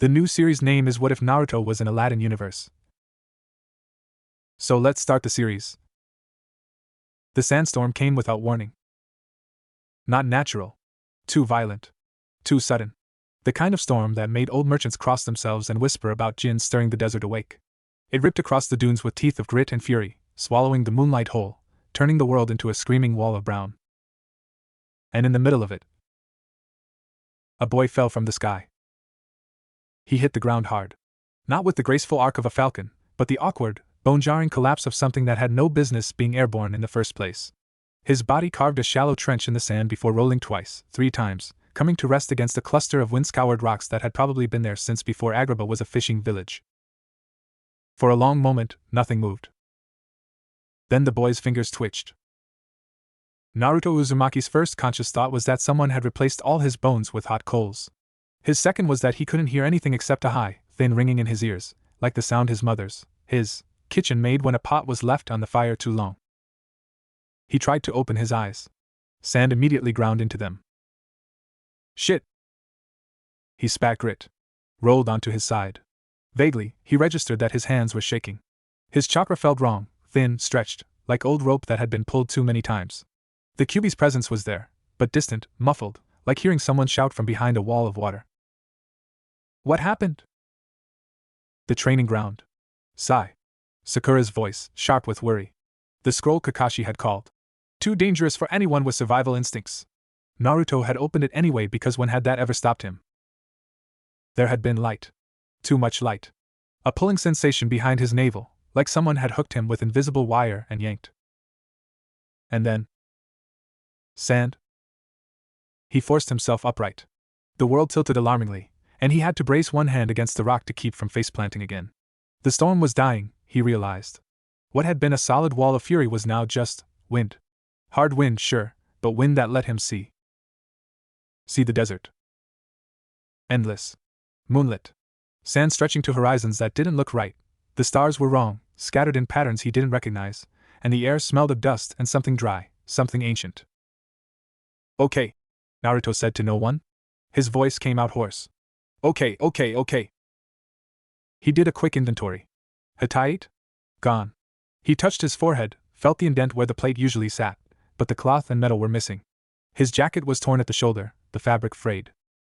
The new series name is What If Naruto Was in Aladdin Universe. So let's start the series. The sandstorm came without warning. Not natural. Too violent. Too sudden. The kind of storm that made old merchants cross themselves and whisper about jinns stirring the desert awake. It ripped across the dunes with teeth of grit and fury, swallowing the moonlight whole, turning the world into a screaming wall of brown. And in the middle of it, a boy fell from the sky. He hit the ground hard. Not with the graceful arc of a falcon, but the awkward, bone-jarring collapse of something that had no business being airborne in the first place. His body carved a shallow trench in the sand before rolling twice, 3 times, coming to rest against a cluster of wind-scoured rocks that had probably been there since before Agrabah was a fishing village. For a long moment, nothing moved. Then the boy's fingers twitched. Naruto Uzumaki's first conscious thought was that someone had replaced all his bones with hot coals. His second was that he couldn't hear anything except a high, thin ringing in his ears, like the sound his mother's, his, kitchen made when a pot was left on the fire too long. He tried to open his eyes. Sand immediately ground into them. Shit! He spat grit. Rolled onto his side. Vaguely, he registered that his hands were shaking. His chakra felt wrong, thin, stretched, like old rope that had been pulled too many times. The Kyuubi's presence was there, but distant, muffled, like hearing someone shout from behind a wall of water. What happened? The training ground. Sigh. Sakura's voice, sharp with worry. The scroll Kakashi had called. Too dangerous for anyone with survival instincts. Naruto had opened it anyway because when had that ever stopped him? There had been light. Too much light. A pulling sensation behind his navel, like someone had hooked him with invisible wire and yanked. And then... sand. He forced himself upright. The world tilted alarmingly, and he had to brace one hand against the rock to keep from face-planting again. The storm was dying, he realized. What had been a solid wall of fury was now just wind. Hard wind, sure, but wind that let him see. See the desert. Endless. Moonlit. Sand stretching to horizons that didn't look right. The stars were wrong, scattered in patterns he didn't recognize, and the air smelled of dust and something dry, something ancient. Okay, Naruto said to no one. His voice came out hoarse. Okay. He did a quick inventory. Hatayite? Gone. He touched his forehead, felt the indent where the plate usually sat, but the cloth and metal were missing. His jacket was torn at the shoulder, the fabric frayed.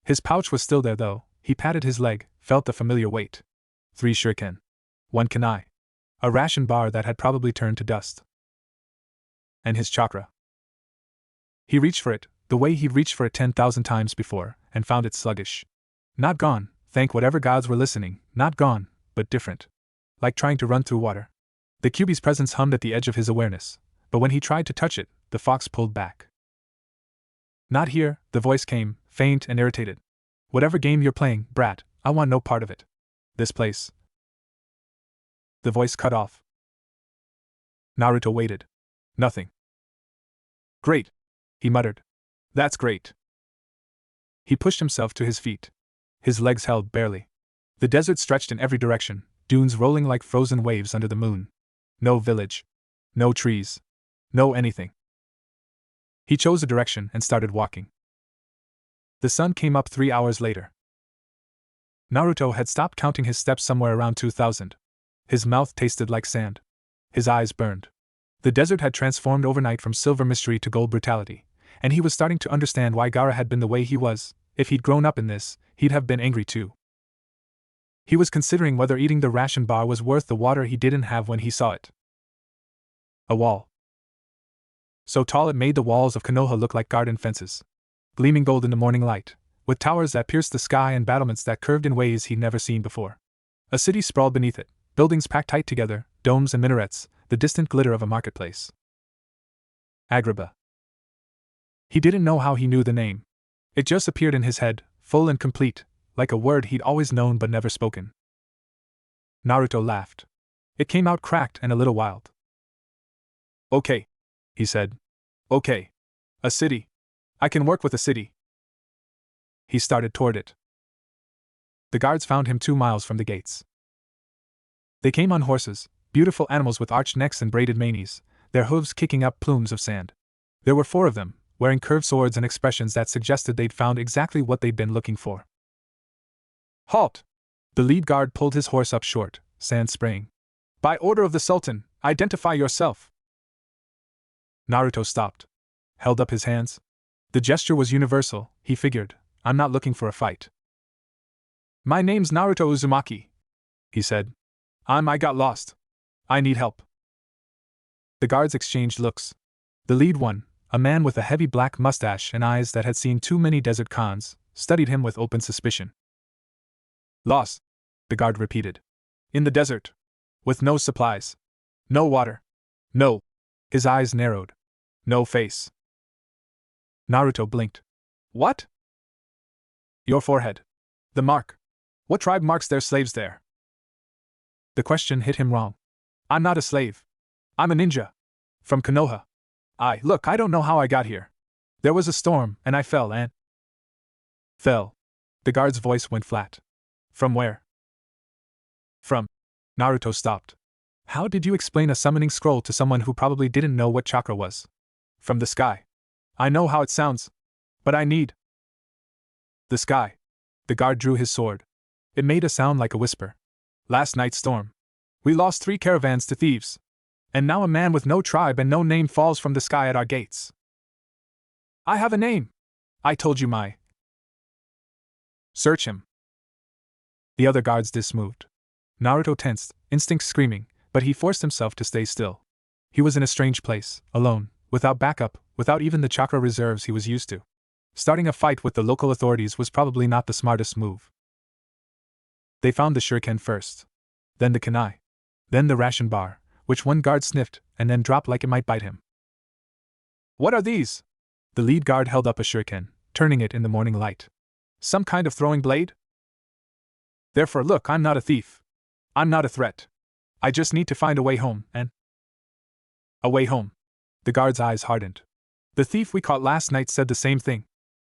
His pouch was still there though. He patted his leg, felt the familiar weight. 3 shuriken. 1 kunai. A ration bar that had probably turned to dust. And his chakra. He reached for it, the way he'd reached for it 10,000 times before, and found it sluggish. Not gone, thank whatever gods were listening, not gone, but different. Like trying to run through water. The Kyuubi's presence hummed at the edge of his awareness, but when he tried to touch it, the fox pulled back. Not here, the voice came, faint and irritated. Whatever game you're playing, brat, I want no part of it. This place. The voice cut off. Naruto waited. Nothing. Great, he muttered. That's great. He pushed himself to his feet. His legs held barely. The desert stretched in every direction, dunes rolling like frozen waves under the moon. No village. No trees. No anything. He chose a direction and started walking. The sun came up 3 hours later. Naruto had stopped counting his steps somewhere around 2,000. His mouth tasted like sand. His eyes burned. The desert had transformed overnight from silver mystery to gold brutality, and he was starting to understand why Gaara had been the way he was. If he'd grown up in this, he'd have been angry too. He was considering whether eating the ration bar was worth the water he didn't have when he saw it. A wall. So tall it made the walls of Konoha look like garden fences. Gleaming gold in the morning light, with towers that pierced the sky and battlements that curved in ways he'd never seen before. A city sprawled beneath it, buildings packed tight together, domes and minarets, the distant glitter of a marketplace. Agrabah. He didn't know how he knew the name. It just appeared in his head, full and complete, like a word he'd always known but never spoken. Naruto laughed. It came out cracked and a little wild. Okay, he said. Okay. A city. I can work with a city. He started toward it. The guards found him 2 miles from the gates. They came on horses, beautiful animals with arched necks and braided manes, their hooves kicking up plumes of sand. There were 4 of them, wearing curved swords and expressions that suggested they'd found exactly what they'd been looking for. Halt! The lead guard pulled his horse up short, sand spraying. By order of the Sultan, identify yourself. Naruto stopped. Held up his hands. The gesture was universal, he figured. I'm not looking for a fight. My name's Naruto Uzumaki, he said. I got lost. I need help. The guards exchanged looks. The lead one, a man with a heavy black mustache and eyes that had seen too many desert khans, studied him with open suspicion. Lost, the guard repeated. In the desert. With no supplies. No water. No. His eyes narrowed. No face. Naruto blinked. What? Your forehead. The mark. What tribe marks their slaves there? The question hit him wrong. I'm not a slave. I'm a ninja. From Konoha. Look, I don't know how I got here. There was a storm, and I fell and... Fell. The guard's voice went flat. From where? From. Naruto stopped. How did you explain a summoning scroll to someone who probably didn't know what chakra was? From the sky. I know how it sounds. But I need... The sky. The guard drew his sword. It made a sound like a whisper. Last night's storm. We lost 3 caravans to thieves. And now a man with no tribe and no name falls from the sky at our gates. I have a name. I told you my. Search him. The other guards dismoved. Naruto tensed, instinct screaming, but he forced himself to stay still. He was in a strange place, alone, without backup, without even the chakra reserves he was used to. Starting a fight with the local authorities was probably not the smartest move. They found the shuriken first. Then the kunai. Then the ration bar, which one guard sniffed and then dropped like it might bite him. What are these? The lead guard held up a shuriken, turning it in the morning light. Some kind of throwing blade? Therefore, look, I'm not a thief. I'm not a threat. I just need to find a way home, and... A way home. The guard's eyes hardened. The thief we caught last night said the same thing.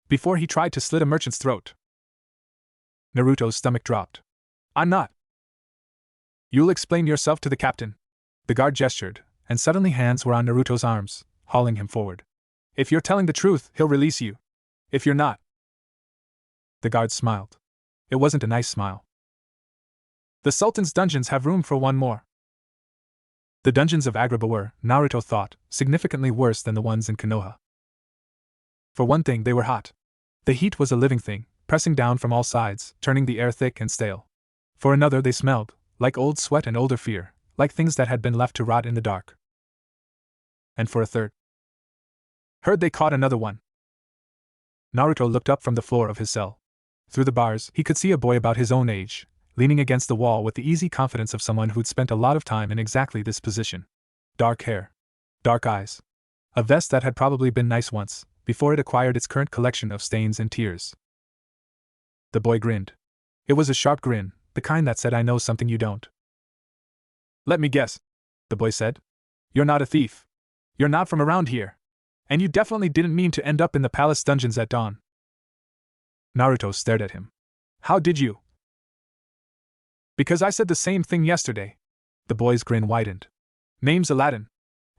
Before he tried to slit a merchant's throat. Naruto's stomach dropped. I'm not. You'll explain yourself to the captain. The guard gestured, and suddenly hands were on Naruto's arms, hauling him forward. If you're telling the truth, he'll release you. If you're not. The guard smiled. It wasn't a nice smile. The Sultan's dungeons have room for one more. The dungeons of Agrabah were, Naruto thought, significantly worse than the ones in Konoha. For one thing, they were hot. The heat was a living thing, pressing down from all sides, turning the air thick and stale. For another, they smelled, like old sweat and older fear, like things that had been left to rot in the dark. And for a third. Heard they caught another one. Naruto looked up from the floor of his cell. Through the bars, he could see a boy about his own age, leaning against the wall with the easy confidence of someone who'd spent a lot of time in exactly this position. Dark hair. Dark eyes. A vest that had probably been nice once, before it acquired its current collection of stains and tears. The boy grinned. It was a sharp grin, the kind that said, I know something you don't. Let me guess, the boy said. You're not a thief. You're not from around here. And you definitely didn't mean to end up in the palace dungeons at dawn. Naruto stared at him. How did you? Because I said the same thing yesterday. The boy's grin widened. Name's Aladdin.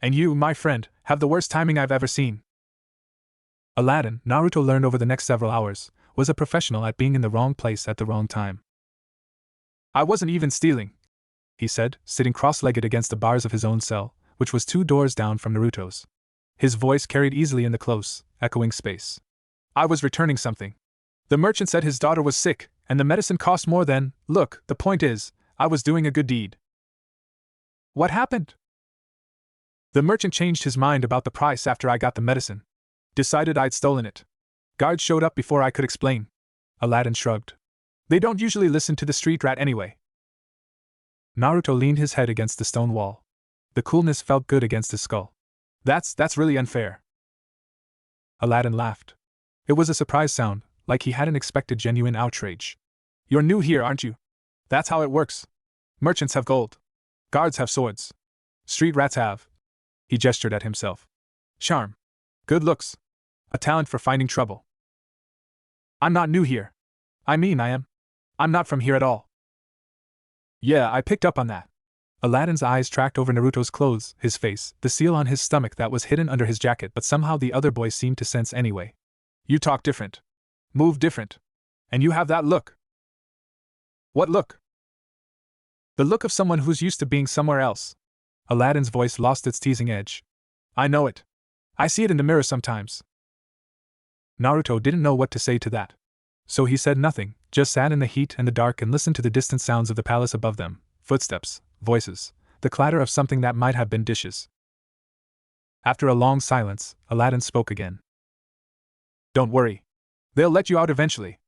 And you, my friend, have the worst timing I've ever seen. Aladdin, Naruto learned over the next several hours, was a professional at being in the wrong place at the wrong time. I wasn't even stealing, he said, sitting cross-legged against the bars of his own cell, which was 2 doors down from Naruto's. His voice carried easily in the close, echoing space. I was returning something. The merchant said his daughter was sick, and the medicine cost more than, look, the point is, I was doing a good deed. What happened? The merchant changed his mind about the price after I got the medicine. Decided I'd stolen it. Guards showed up before I could explain. Aladdin shrugged. They don't usually listen to the street rat anyway. Naruto leaned his head against the stone wall. The coolness felt good against his skull. That's really unfair. Aladdin laughed. It was a surprise sound, like he hadn't expected genuine outrage. You're new here, aren't you? That's how it works. Merchants have gold. Guards have swords. Street rats have. He gestured at himself. Charm. Good looks. A talent for finding trouble. I'm not new here. I mean, I am. I'm not from here at all. Yeah, I picked up on that. Aladdin's eyes tracked over Naruto's clothes, his face, the seal on his stomach that was hidden under his jacket, but somehow the other boy seemed to sense anyway. You talk different. Move different. And you have that look. What look? The look of someone who's used to being somewhere else. Aladdin's voice lost its teasing edge. I know it. I see it in the mirror sometimes. Naruto didn't know what to say to that. So he said nothing, just sat in the heat and the dark and listened to the distant sounds of the palace above them, footsteps, voices, the clatter of something that might have been dishes. After a long silence, Aladdin spoke again. Don't worry. They'll let you out eventually.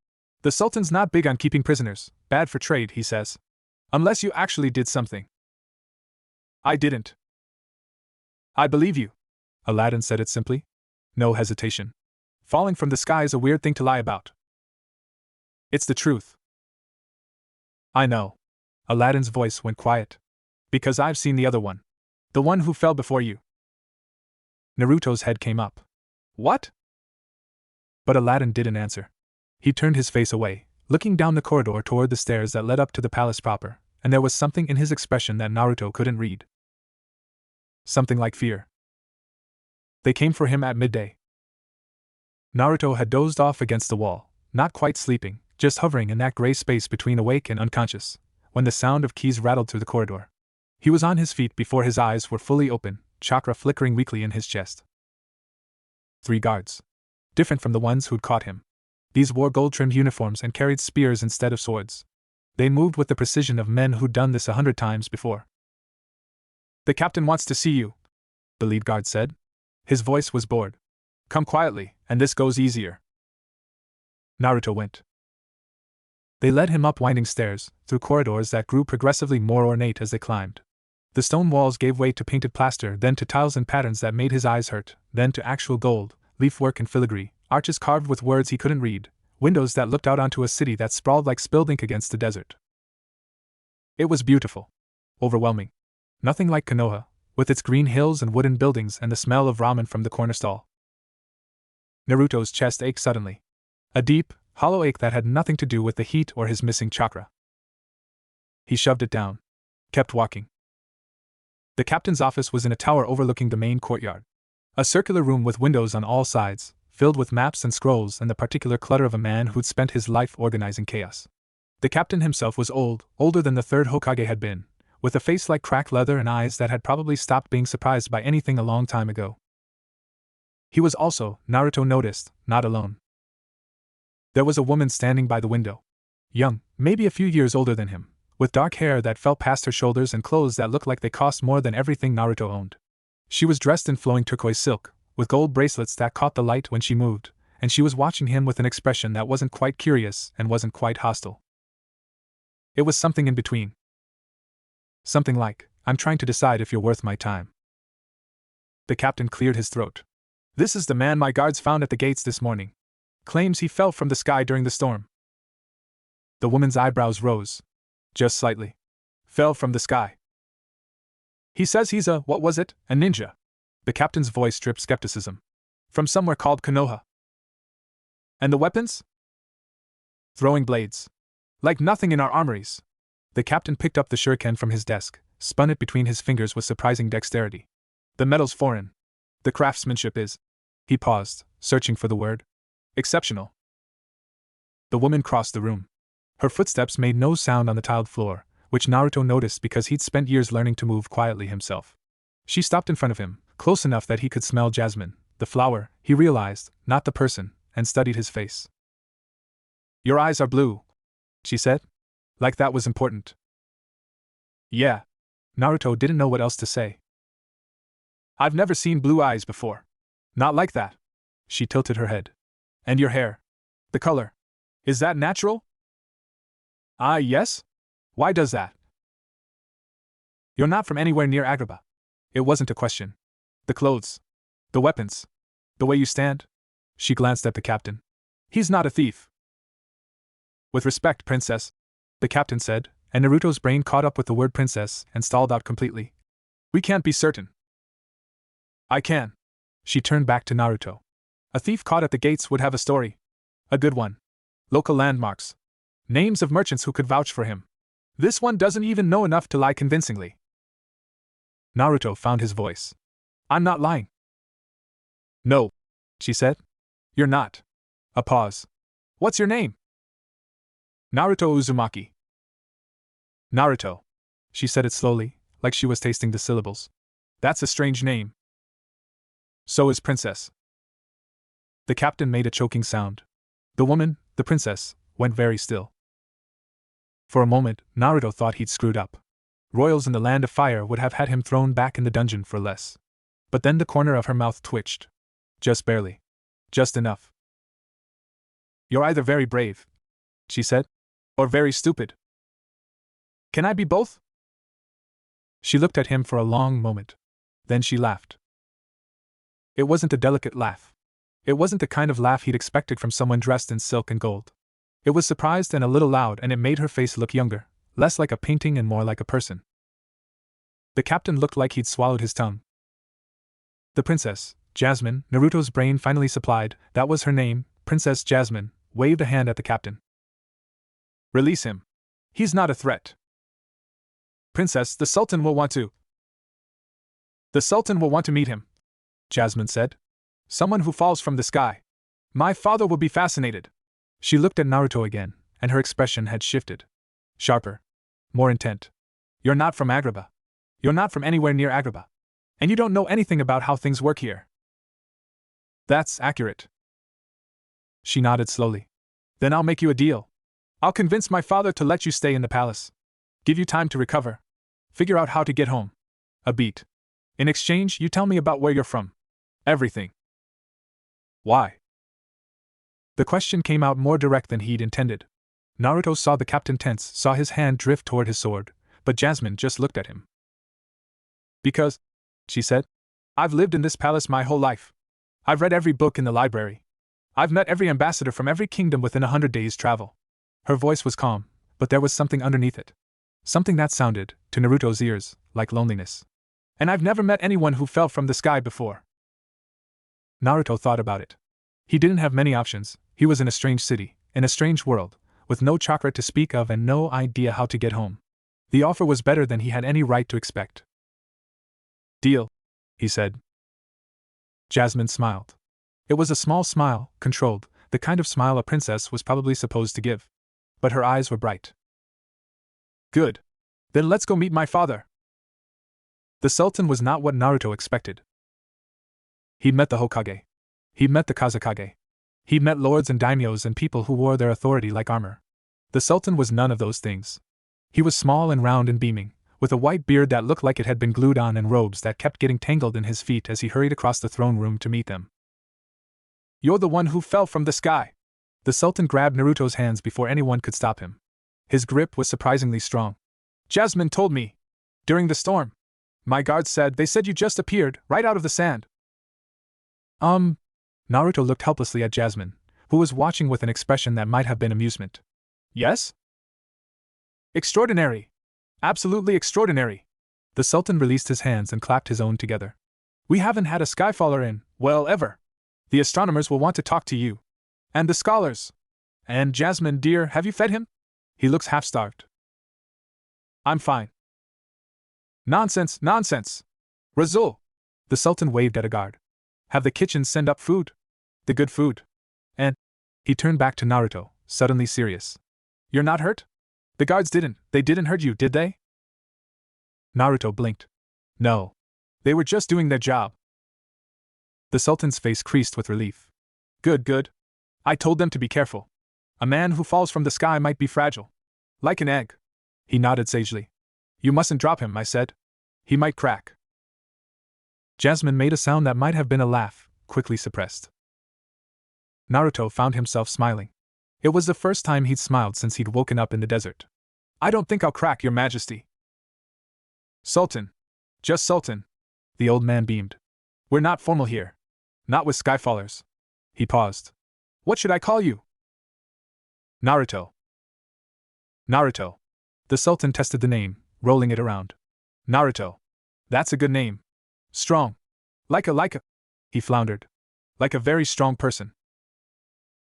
The Sultan's not big on keeping prisoners, bad for trade, he says. Unless you actually did something. I didn't. I believe you. Aladdin said it simply. No hesitation. Falling from the sky is a weird thing to lie about. It's the truth. I know. Aladdin's voice went quiet. Because I've seen the other one. The one who fell before you. Naruto's head came up. What? But Aladdin didn't answer. He turned his face away, looking down the corridor toward the stairs that led up to the palace proper, and there was something in his expression that Naruto couldn't read. Something like fear. They came for him at midday. Naruto had dozed off against the wall, not quite sleeping, just hovering in that gray space between awake and unconscious, when the sound of keys rattled through the corridor. He was on his feet before his eyes were fully open, chakra flickering weakly in his chest. 3 guards. Different from the ones who'd caught him. These wore gold-trimmed uniforms and carried spears instead of swords. They moved with the precision of men who'd done this 100 times before. The captain wants to see you, the lead guard said. His voice was bored. Come quietly, and this goes easier. Naruto went. They led him up winding stairs, through corridors that grew progressively more ornate as they climbed. The stone walls gave way to painted plaster, then to tiles and patterns that made his eyes hurt, then to actual gold, leafwork and filigree, arches carved with words he couldn't read, windows that looked out onto a city that sprawled like spilled ink against the desert. It was beautiful. Overwhelming. Nothing like Konoha, with its green hills and wooden buildings and the smell of ramen from the corner stall. Naruto's chest ached suddenly. A deep, hollow ache that had nothing to do with the heat or his missing chakra. He shoved it down. Kept walking. The captain's office was in a tower overlooking the main courtyard. A circular room with windows on all sides, filled with maps and scrolls and the particular clutter of a man who'd spent his life organizing chaos. The captain himself was old, older than the third Hokage had been, with a face like cracked leather and eyes that had probably stopped being surprised by anything a long time ago. He was also, Naruto noticed, not alone. There was a woman standing by the window. Young, maybe a few years older than him, with dark hair that fell past her shoulders and clothes that looked like they cost more than everything Naruto owned. She was dressed in flowing turquoise silk, with gold bracelets that caught the light when she moved, and she was watching him with an expression that wasn't quite curious and wasn't quite hostile. It was something in between. Something like, I'm trying to decide if you're worth my time. The captain cleared his throat. This is the man my guards found at the gates this morning. Claims he fell from the sky during the storm. The woman's eyebrows rose. Just slightly. Fell from the sky. He says he's what was it, a ninja? The captain's voice dripped skepticism. From somewhere called Konoha. And the weapons? Throwing blades. Like nothing in our armories. The captain picked up the shuriken from his desk, spun it between his fingers with surprising dexterity. The metal's foreign. The craftsmanship is. He paused, searching for the word. Exceptional. The woman crossed the room. Her footsteps made no sound on the tiled floor, which Naruto noticed because he'd spent years learning to move quietly himself. She stopped in front of him, close enough that he could smell jasmine, the flower, he realized, not the person, and studied his face. Your eyes are blue, she said. Like that was important. Yeah. Naruto didn't know what else to say. I've never seen blue eyes before. Not like that. She tilted her head. And your hair. The color. Is that natural? Ah, yes? Why does that? You're not from anywhere near Agrabah. It wasn't a question. The clothes. The weapons. The way you stand. She glanced at the captain. He's not a thief. With respect, princess, the captain said, and Naruto's brain caught up with the word princess and stalled out completely. We can't be certain. I can. She turned back to Naruto. A thief caught at the gates would have a story. A good one. Local landmarks. Names of merchants who could vouch for him. This one doesn't even know enough to lie convincingly. Naruto found his voice. I'm not lying. No, she said. You're not. A pause. What's your name? Naruto Uzumaki. Naruto. She said it slowly, like she was tasting the syllables. That's a strange name. So is Princess. The captain made a choking sound. The woman, the princess, went very still. For a moment, Naruto thought he'd screwed up. Royals in the Land of Fire would have had him thrown back in the dungeon for less. But then the corner of her mouth twitched. Just barely. Just enough. You're either very brave, she said, or very stupid. Can I be both? She looked at him for a long moment. Then she laughed. It wasn't a delicate laugh. It wasn't the kind of laugh he'd expected from someone dressed in silk and gold. It was surprised and a little loud, and it made her face look younger, less like a painting and more like a person. The captain looked like he'd swallowed his tongue. The princess, Jasmine, Naruto's brain finally supplied, that was her name, Princess Jasmine, waved a hand at the captain. Release him. He's not a threat. Princess, the Sultan will want to. The Sultan will want to meet him, Jasmine said. Someone who falls from the sky. My father will be fascinated. She looked at Naruto again, and her expression had shifted. Sharper. More intent. You're not from Agrabah. You're not from anywhere near Agrabah. And you don't know anything about how things work here. That's accurate. She nodded slowly. Then I'll make you a deal. I'll convince my father to let you stay in the palace. Give you time to recover. Figure out how to get home. A beat. In exchange, you tell me about where you're from. Everything. Why? The question came out more direct than he'd intended. Naruto saw the captain tense, saw his hand drift toward his sword, but Jasmine just looked at him. Because, she said, I've lived in this palace my whole life. I've read every book in the library. I've met every ambassador from every kingdom within 100 days' travel. Her voice was calm, but there was something underneath it. Something that sounded, to Naruto's ears, like loneliness. And I've never met anyone who fell from the sky before. Naruto thought about it. He didn't have many options. He was in a strange city, in a strange world, with no chakra to speak of and no idea how to get home. The offer was better than he had any right to expect. Deal, he said. Jasmine smiled. It was a small smile, controlled, the kind of smile a princess was probably supposed to give. But her eyes were bright. Good. Then let's go meet my father. The Sultan was not what Naruto expected. He'd met the Hokage. He'd met the Kazekage. He'd met lords and daimyos and people who wore their authority like armor. The Sultan was none of those things. He was small and round and beaming, with a white beard that looked like it had been glued on and robes that kept getting tangled in his feet as he hurried across the throne room to meet them. You're the one who fell from the sky. The Sultan grabbed Naruto's hands before anyone could stop him. His grip was surprisingly strong. Jasmine told me. During the storm. My guards said you just appeared, right out of the sand. Naruto looked helplessly at Jasmine, who was watching with an expression that might have been amusement. Yes? Extraordinary. Absolutely extraordinary. The Sultan released his hands and clapped his own together. We haven't had a skyfaller in, well, ever. The astronomers will want to talk to you. And the scholars. And Jasmine, dear, have you fed him? He looks half-starved. I'm fine. Nonsense, nonsense. Razul. The Sultan waved at a guard. Have the kitchen send up food. The good food. And he turned back to Naruto, suddenly serious. You're not hurt? The guards they didn't hurt you, did they? Naruto blinked. No. They were just doing their job. The Sultan's face creased with relief. Good, good. I told them to be careful. A man who falls from the sky might be fragile. Like an egg. He nodded sagely. You mustn't drop him, I said. He might crack. Jasmine made a sound that might have been a laugh, quickly suppressed. Naruto found himself smiling. It was the first time he'd smiled since he'd woken up in the desert. I don't think I'll crack, Your Majesty. Sultan. Just Sultan. The old man beamed. We're not formal here. Not with skyfallers. He paused. What should I call you? Naruto. Naruto. The Sultan tested the name, rolling it around. Naruto. That's a good name. Strong. Like a. He floundered. Like a very strong person.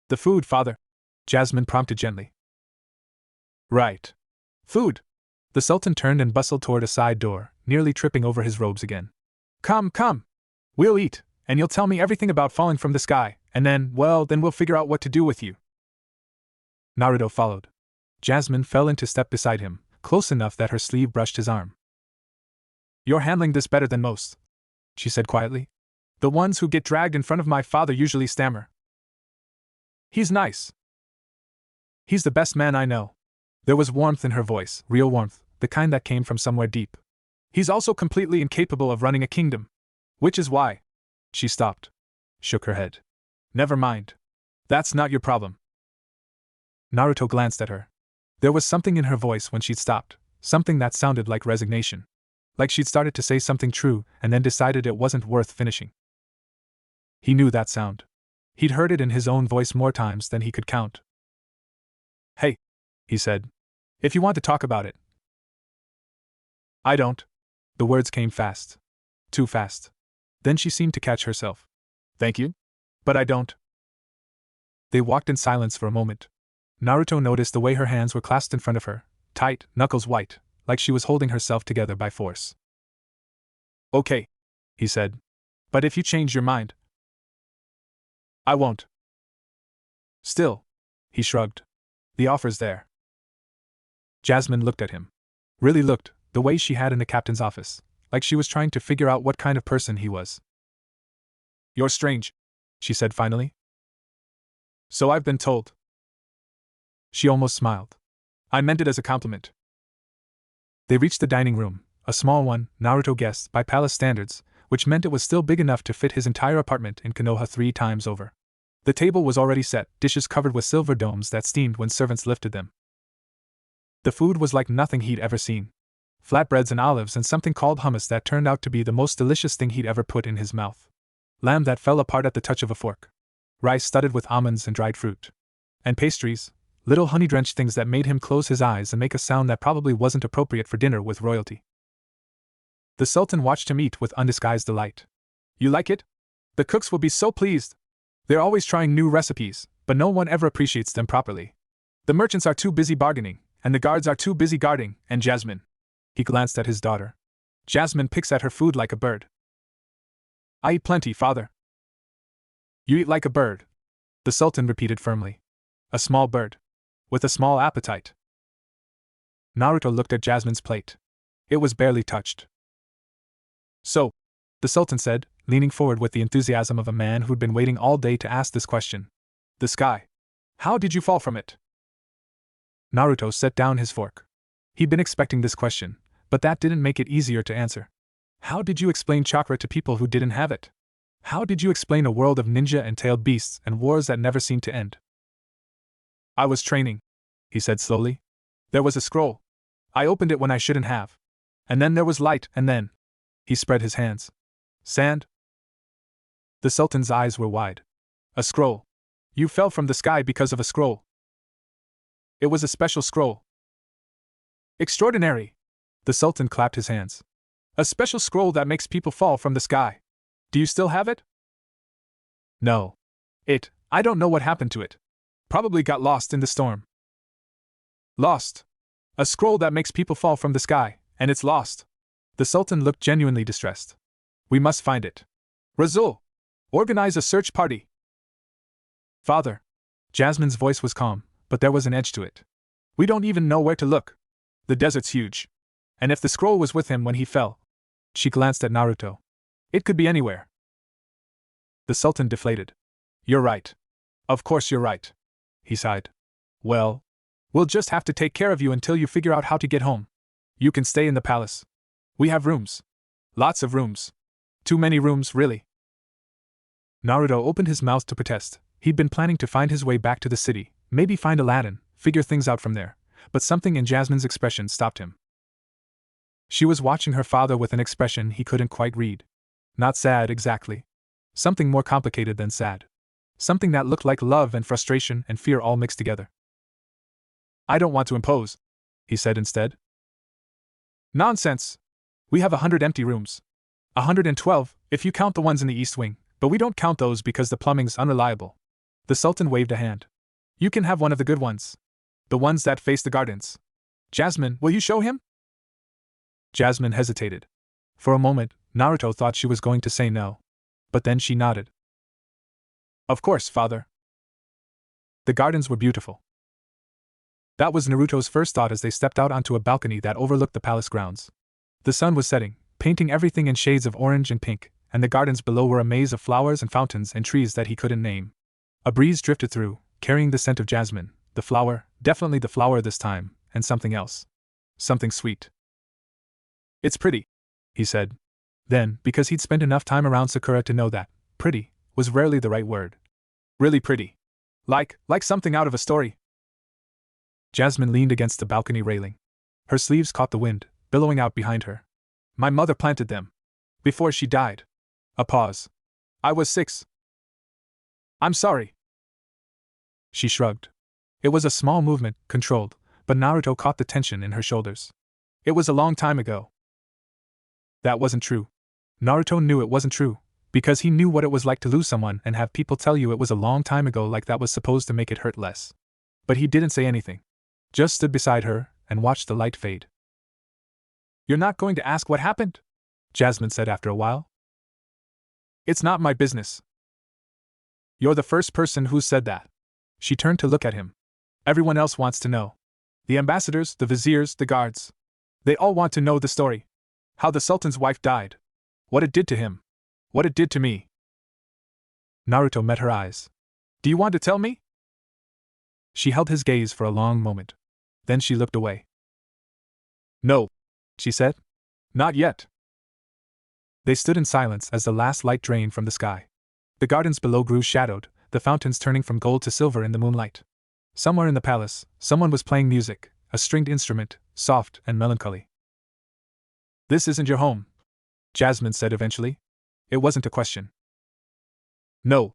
The food, father. Jasmine prompted gently. Right. Food. The Sultan turned and bustled toward a side door, nearly tripping over his robes again. Come, come. We'll eat, and you'll tell me everything about falling from the sky, and then we'll figure out what to do with you. Naruto followed. Jasmine fell into step beside him, close enough that her sleeve brushed his arm. "You're handling this better than most," she said quietly. "The ones who get dragged in front of my father usually stammer. He's nice. He's the best man I know." There was warmth in her voice, real warmth, the kind that came from somewhere deep. "He's also completely incapable of running a kingdom. Which is why—" She stopped, shook her head. "Never mind. That's not your problem." Naruto glanced at her. There was something in her voice when she'd stopped, something that sounded like resignation. Like she'd started to say something true and then decided it wasn't worth finishing. He knew that sound. He'd heard it in his own voice more times than he could count. "Hey," he said. "If you want to talk about it." "I don't." The words came fast. Too fast. Then she seemed to catch herself. "Thank you? But I don't." They walked in silence for a moment. Naruto noticed the way her hands were clasped in front of her, tight, knuckles white, like she was holding herself together by force. "Okay," he said. "But if you change your mind—" "I won't." "Still," he shrugged. "The offer's there." Jasmine looked at him. Really looked, the way she had in the captain's office, like she was trying to figure out what kind of person he was. "You're strange," she said finally. "So I've been told." She almost smiled. "I meant it as a compliment." They reached the dining room, a small one, Naruto guessed, by palace standards, which meant it was still big enough to fit his entire apartment in Konoha 3 times over. The table was already set, dishes covered with silver domes that steamed when servants lifted them. The food was like nothing he'd ever seen. Flatbreads and olives and something called hummus that turned out to be the most delicious thing he'd ever put in his mouth. Lamb that fell apart at the touch of a fork. Rice studded with almonds and dried fruit. And pastries, little honey-drenched things that made him close his eyes and make a sound that probably wasn't appropriate for dinner with royalty. The Sultan watched him eat with undisguised delight. "You like it? The cooks will be so pleased. They're always trying new recipes, but no one ever appreciates them properly. The merchants are too busy bargaining, and the guards are too busy guarding, and Jasmine—" He glanced at his daughter. "Jasmine picks at her food like a bird." "I eat plenty, father." "You eat like a bird," the Sultan repeated firmly. "A small bird. With a small appetite." Naruto looked at Jasmine's plate. It was barely touched. "So," the Sultan said, leaning forward with the enthusiasm of a man who'd been waiting all day to ask this question. "The sky. How did you fall from it?" Naruto set down his fork. He'd been expecting this question, but that didn't make it easier to answer. How did you explain chakra to people who didn't have it? How did you explain a world of ninja and tailed beasts and wars that never seemed to end? "I was training," he said slowly. "There was a scroll. I opened it when I shouldn't have. And then there was light, and then—" He spread his hands. "Sand?" The Sultan's eyes were wide. "A scroll. You fell from the sky because of a scroll." "It was a special scroll." "Extraordinary!" The Sultan clapped his hands. "A special scroll that makes people fall from the sky. Do you still have it?" "No. I don't know what happened to it. Probably got lost in the storm." "Lost? A scroll that makes people fall from the sky, and it's lost?" The Sultan looked genuinely distressed. "We must find it. Razul! Organize a search party." "Father." Jasmine's voice was calm, but there was an edge to it. "We don't even know where to look. The desert's huge. And if the scroll was with him when he fell—" She glanced at Naruto. "It could be anywhere." The Sultan deflated. "You're right. Of course you're right." He sighed. "Well, we'll just have to take care of you until you figure out how to get home. You can stay in the palace. We have rooms. Lots of rooms. Too many rooms, really." Naruto opened his mouth to protest. He'd been planning to find his way back to the city, maybe find Aladdin, figure things out from there, but something in Jasmine's expression stopped him. She was watching her father with an expression he couldn't quite read. Not sad exactly. Something more complicated than sad. Something that looked like love and frustration and fear all mixed together. "I don't want to impose," he said instead. "Nonsense! We have 100 empty rooms. 112, if you count the ones in the East Wing, but we don't count those because the plumbing's unreliable." The Sultan waved a hand. "You can have one of the good ones. The ones that face the gardens. Jasmine, will you show him?" Jasmine hesitated. For a moment, Naruto thought she was going to say no. But then she nodded. "Of course, father." The gardens were beautiful. That was Naruto's first thought as they stepped out onto a balcony that overlooked the palace grounds. The sun was setting, painting everything in shades of orange and pink, and the gardens below were a maze of flowers and fountains and trees that he couldn't name. A breeze drifted through, carrying the scent of jasmine, the flower, definitely the flower this time, and something else. Something sweet. It's pretty, he said. Then, because he'd spent enough time around Sakura to know that pretty was rarely the right word. Really pretty. Like something out of a story. Jasmine leaned against the balcony railing. Her sleeves caught the wind, billowing out behind her. My mother planted them. Before she died. A pause. I was 6. I'm sorry. She shrugged. It was a small movement, controlled, but Naruto caught the tension in her shoulders. It was a long time ago. That wasn't true. Naruto knew it wasn't true, because he knew what it was like to lose someone and have people tell you it was a long time ago like that was supposed to make it hurt less. But he didn't say anything. Just stood beside her and watched the light fade. You're not going to ask what happened? Jasmine said after a while. It's not my business. You're the first person who said that. She turned to look at him. Everyone else wants to know. The ambassadors, the viziers, the guards. They all want to know the story. How the Sultan's wife died. What it did to him. What it did to me. Naruto met her eyes. Do you want to tell me? She held his gaze for a long moment. Then she looked away. No, she said. Not yet. They stood in silence as the last light drained from the sky. The gardens below grew shadowed, the fountains turning from gold to silver in the moonlight. Somewhere in the palace, someone was playing music, a stringed instrument, soft and melancholy. This isn't your home, Jasmine said eventually. It wasn't a question. No.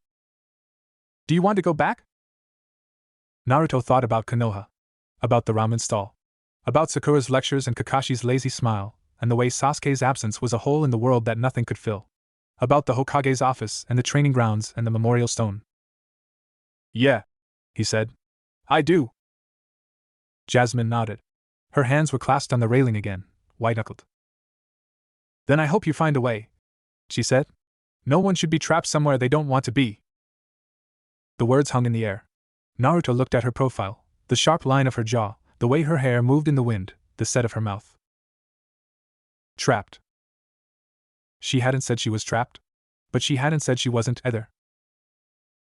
Do you want to go back? Naruto thought about Konoha. About the ramen stall. About Sakura's lectures and Kakashi's lazy smile, and the way Sasuke's absence was a hole in the world that nothing could fill. About the Hokage's office and the training grounds and the memorial stone. Yeah, he said. I do. Jasmine nodded. Her hands were clasped on the railing again, white-knuckled. Then I hope you find a way, she said. No one should be trapped somewhere they don't want to be. The words hung in the air. Naruto looked at her profile, the sharp line of her jaw, the way her hair moved in the wind, the set of her mouth. Trapped. She hadn't said she was trapped, but she hadn't said she wasn't either.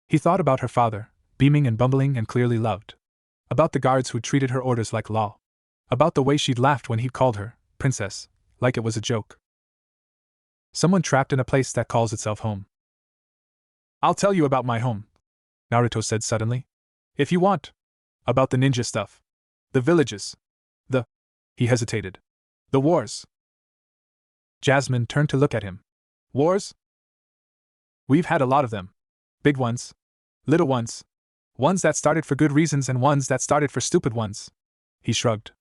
He thought about her father, beaming and bumbling and clearly loved. About the guards who treated her orders like law. About the way she'd laughed when he'd called her princess, like it was a joke. Someone trapped in a place that calls itself home. I'll tell you about my home, Naruto said suddenly. If you want. About the ninja stuff. The villages. He hesitated. The wars. Jasmine turned to look at him. Wars? We've had a lot of them. Big ones. Little ones. Ones that started for good reasons and ones that started for stupid ones. He shrugged.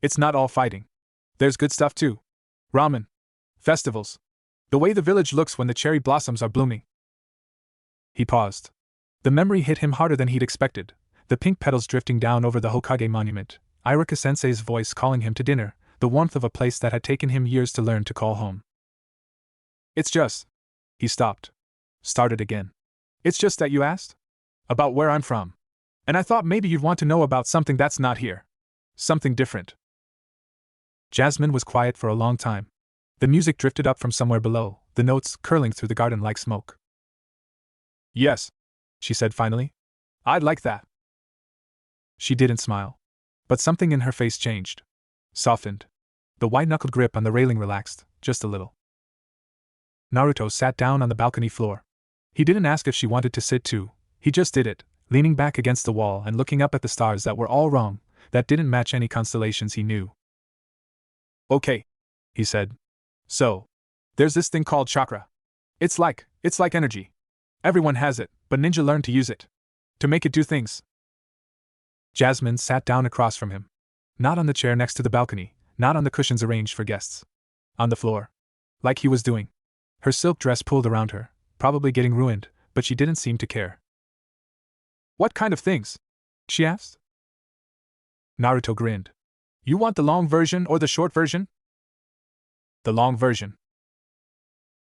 It's not all fighting. There's good stuff too. Ramen. Festivals. The way the village looks when the cherry blossoms are blooming. He paused. The memory hit him harder than he'd expected. The pink petals drifting down over the Hokage monument, Iruka-sensei's voice calling him to dinner, the warmth of a place that had taken him years to learn to call home. It's just. He stopped. Started again. It's just that you asked? About where I'm from. And I thought maybe you'd want to know about something that's not here. Something different. Jasmine was quiet for a long time. The music drifted up from somewhere below, the notes curling through the garden like smoke. Yes, she said finally. I'd like that. She didn't smile. But something in her face changed. Softened. The white-knuckled grip on the railing relaxed, just a little. Naruto sat down on the balcony floor. He didn't ask if she wanted to sit too, he just did it, leaning back against the wall and looking up at the stars that were all wrong, that didn't match any constellations he knew. Okay, he said. So, there's this thing called chakra. It's like energy. Everyone has it, but ninja learn to use it. To make it do things. Jasmine sat down across from him. Not on the chair next to the balcony, not on the cushions arranged for guests. On the floor. Like he was doing. Her silk dress pulled around her, probably getting ruined, but she didn't seem to care. What kind of things? She asked. Naruto grinned. You want the long version or the short version? The long version.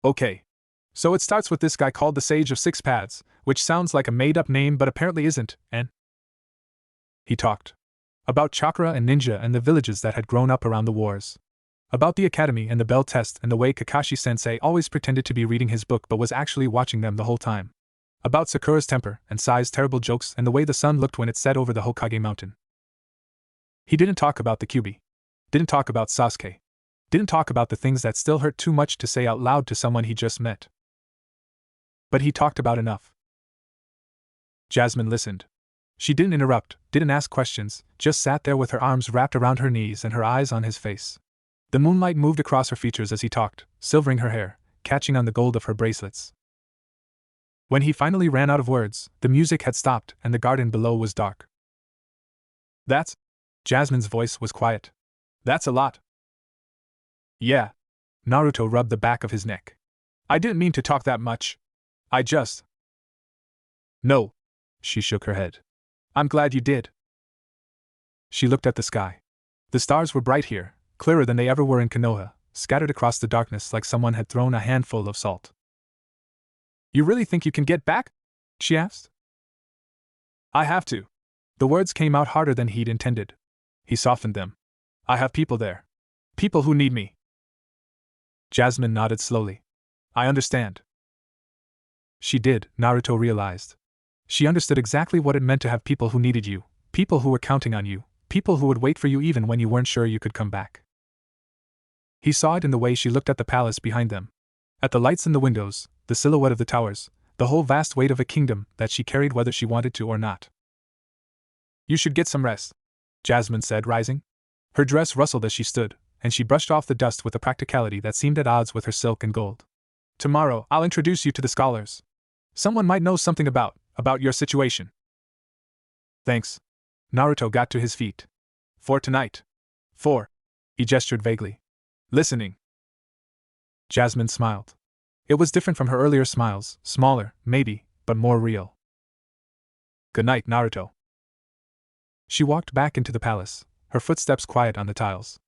Okay. So it starts with this guy called the Sage of Six Paths, which sounds like a made-up name but apparently isn't, and he talked. About chakra and ninja and the villages that had grown up around the wars. About the academy and the bell test and the way Kakashi-sensei always pretended to be reading his book but was actually watching them the whole time. About Sakura's temper and Sai's terrible jokes and the way the sun looked when it set over the Hokage mountain. He didn't talk about the Kyuubi. Didn't talk about Sasuke. Didn't talk about the things that still hurt too much to say out loud to someone he just met. But he talked about enough. Jasmine listened. She didn't interrupt, didn't ask questions, just sat there with her arms wrapped around her knees and her eyes on his face. The moonlight moved across her features as he talked, silvering her hair, catching on the gold of her bracelets. When he finally ran out of words, the music had stopped and the garden below was dark. That's... Jasmine's voice was quiet. That's a lot. Yeah. Naruto rubbed the back of his neck. I didn't mean to talk that much. I just... No. She shook her head. I'm glad you did. She looked at the sky. The stars were bright here, clearer than they ever were in Konoha, scattered across the darkness like someone had thrown a handful of salt. You really think you can get back? She asked. I have to. The words came out harder than he'd intended. He softened them. I have people there. People who need me. Jasmine nodded slowly. I understand. She did, Naruto realized. She understood exactly what it meant to have people who needed you, people who were counting on you, people who would wait for you even when you weren't sure you could come back. He saw it in the way she looked at the palace behind them. At the lights in the windows, the silhouette of the towers, the whole vast weight of a kingdom that she carried whether she wanted to or not. You should get some rest, Jasmine said, rising. Her dress rustled as she stood, and she brushed off the dust with a practicality that seemed at odds with her silk and gold. Tomorrow, I'll introduce you to the scholars. Someone might know something about your situation. Thanks. Naruto got to his feet. For tonight. He gestured vaguely. Listening. Jasmine smiled. It was different from her earlier smiles, smaller, maybe, but more real. Good night, Naruto. She walked back into the palace, her footsteps quiet on the tiles.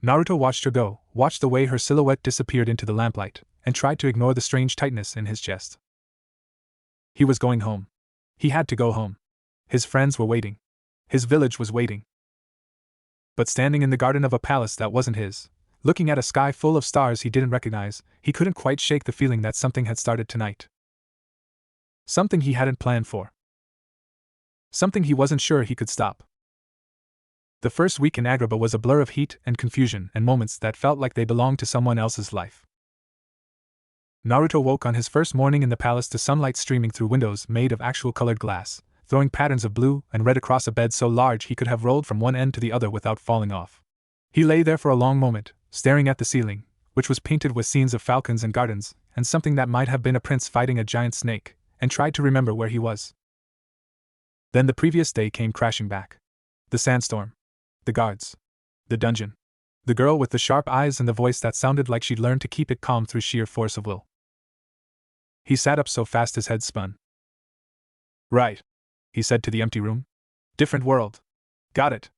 Naruto watched her go, watched the way her silhouette disappeared into the lamplight, and tried to ignore the strange tightness in his chest. He was going home. He had to go home. His friends were waiting. His village was waiting. But standing in the garden of a palace that wasn't his, looking at a sky full of stars he didn't recognize, he couldn't quite shake the feeling that something had started tonight. Something he hadn't planned for. Something he wasn't sure he could stop. The first week in Agrabah was a blur of heat and confusion and moments that felt like they belonged to someone else's life. Naruto woke on his first morning in the palace to sunlight streaming through windows made of actual colored glass, throwing patterns of blue and red across a bed so large he could have rolled from one end to the other without falling off. He lay there for a long moment, staring at the ceiling, which was painted with scenes of falcons and gardens, and something that might have been a prince fighting a giant snake, and tried to remember where he was. Then the previous day came crashing back. The sandstorm. The guards. The dungeon. The girl with the sharp eyes and the voice that sounded like she'd learned to keep it calm through sheer force of will. He sat up so fast his head spun. Right, he said to the empty room. Different world. Got it.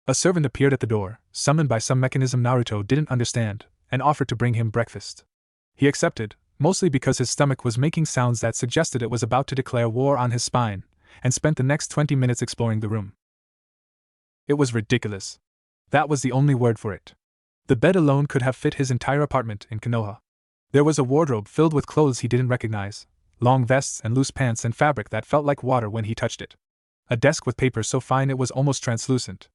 A servant appeared at the door, summoned by some mechanism Naruto didn't understand, and offered to bring him breakfast. He accepted, mostly because his stomach was making sounds that suggested it was about to declare war on his spine, and spent the next 20 minutes exploring the room. It was ridiculous. That was the only word for it. The bed alone could have fit his entire apartment in Konoha. There was a wardrobe filled with clothes he didn't recognize, long vests and loose pants and fabric that felt like water when he touched it. A desk with paper so fine it was almost translucent.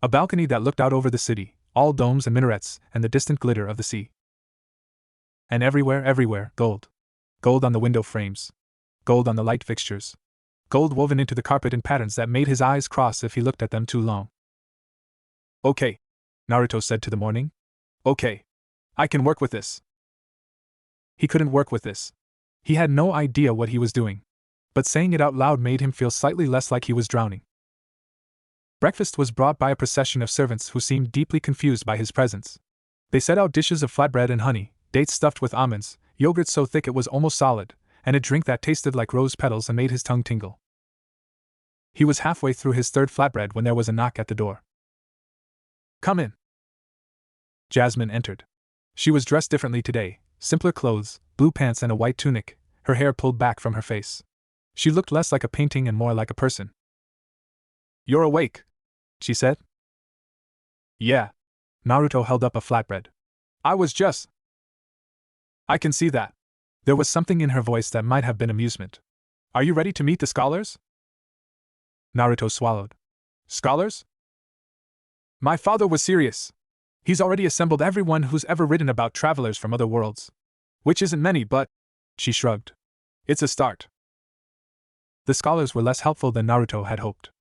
A balcony that looked out over the city, all domes and minarets and the distant glitter of the sea. And everywhere, gold. Gold on the window frames. Gold on the light fixtures. Gold woven into the carpet in patterns that made his eyes cross if he looked at them too long. Okay, Naruto said to the morning. Okay. I can work with this. He couldn't work with this. He had no idea what he was doing. But saying it out loud made him feel slightly less like he was drowning. Breakfast was brought by a procession of servants who seemed deeply confused by his presence. They set out dishes of flatbread and honey, dates stuffed with almonds, yogurt so thick it was almost solid, and a drink that tasted like rose petals and made his tongue tingle. He was halfway through his third flatbread when there was a knock at the door. Come in. Jasmine entered. She was dressed differently today, simpler clothes, blue pants and a white tunic, her hair pulled back from her face. She looked less like a painting and more like a person. You're awake, she said. Yeah. Naruto held up a flatbread. I can see that. There was something in her voice that might have been amusement. Are you ready to meet the scholars? Naruto swallowed. Scholars? My father was serious. He's already assembled everyone who's ever written about travelers from other worlds. Which isn't many, but… She shrugged. It's a start. The scholars were less helpful than Naruto had hoped.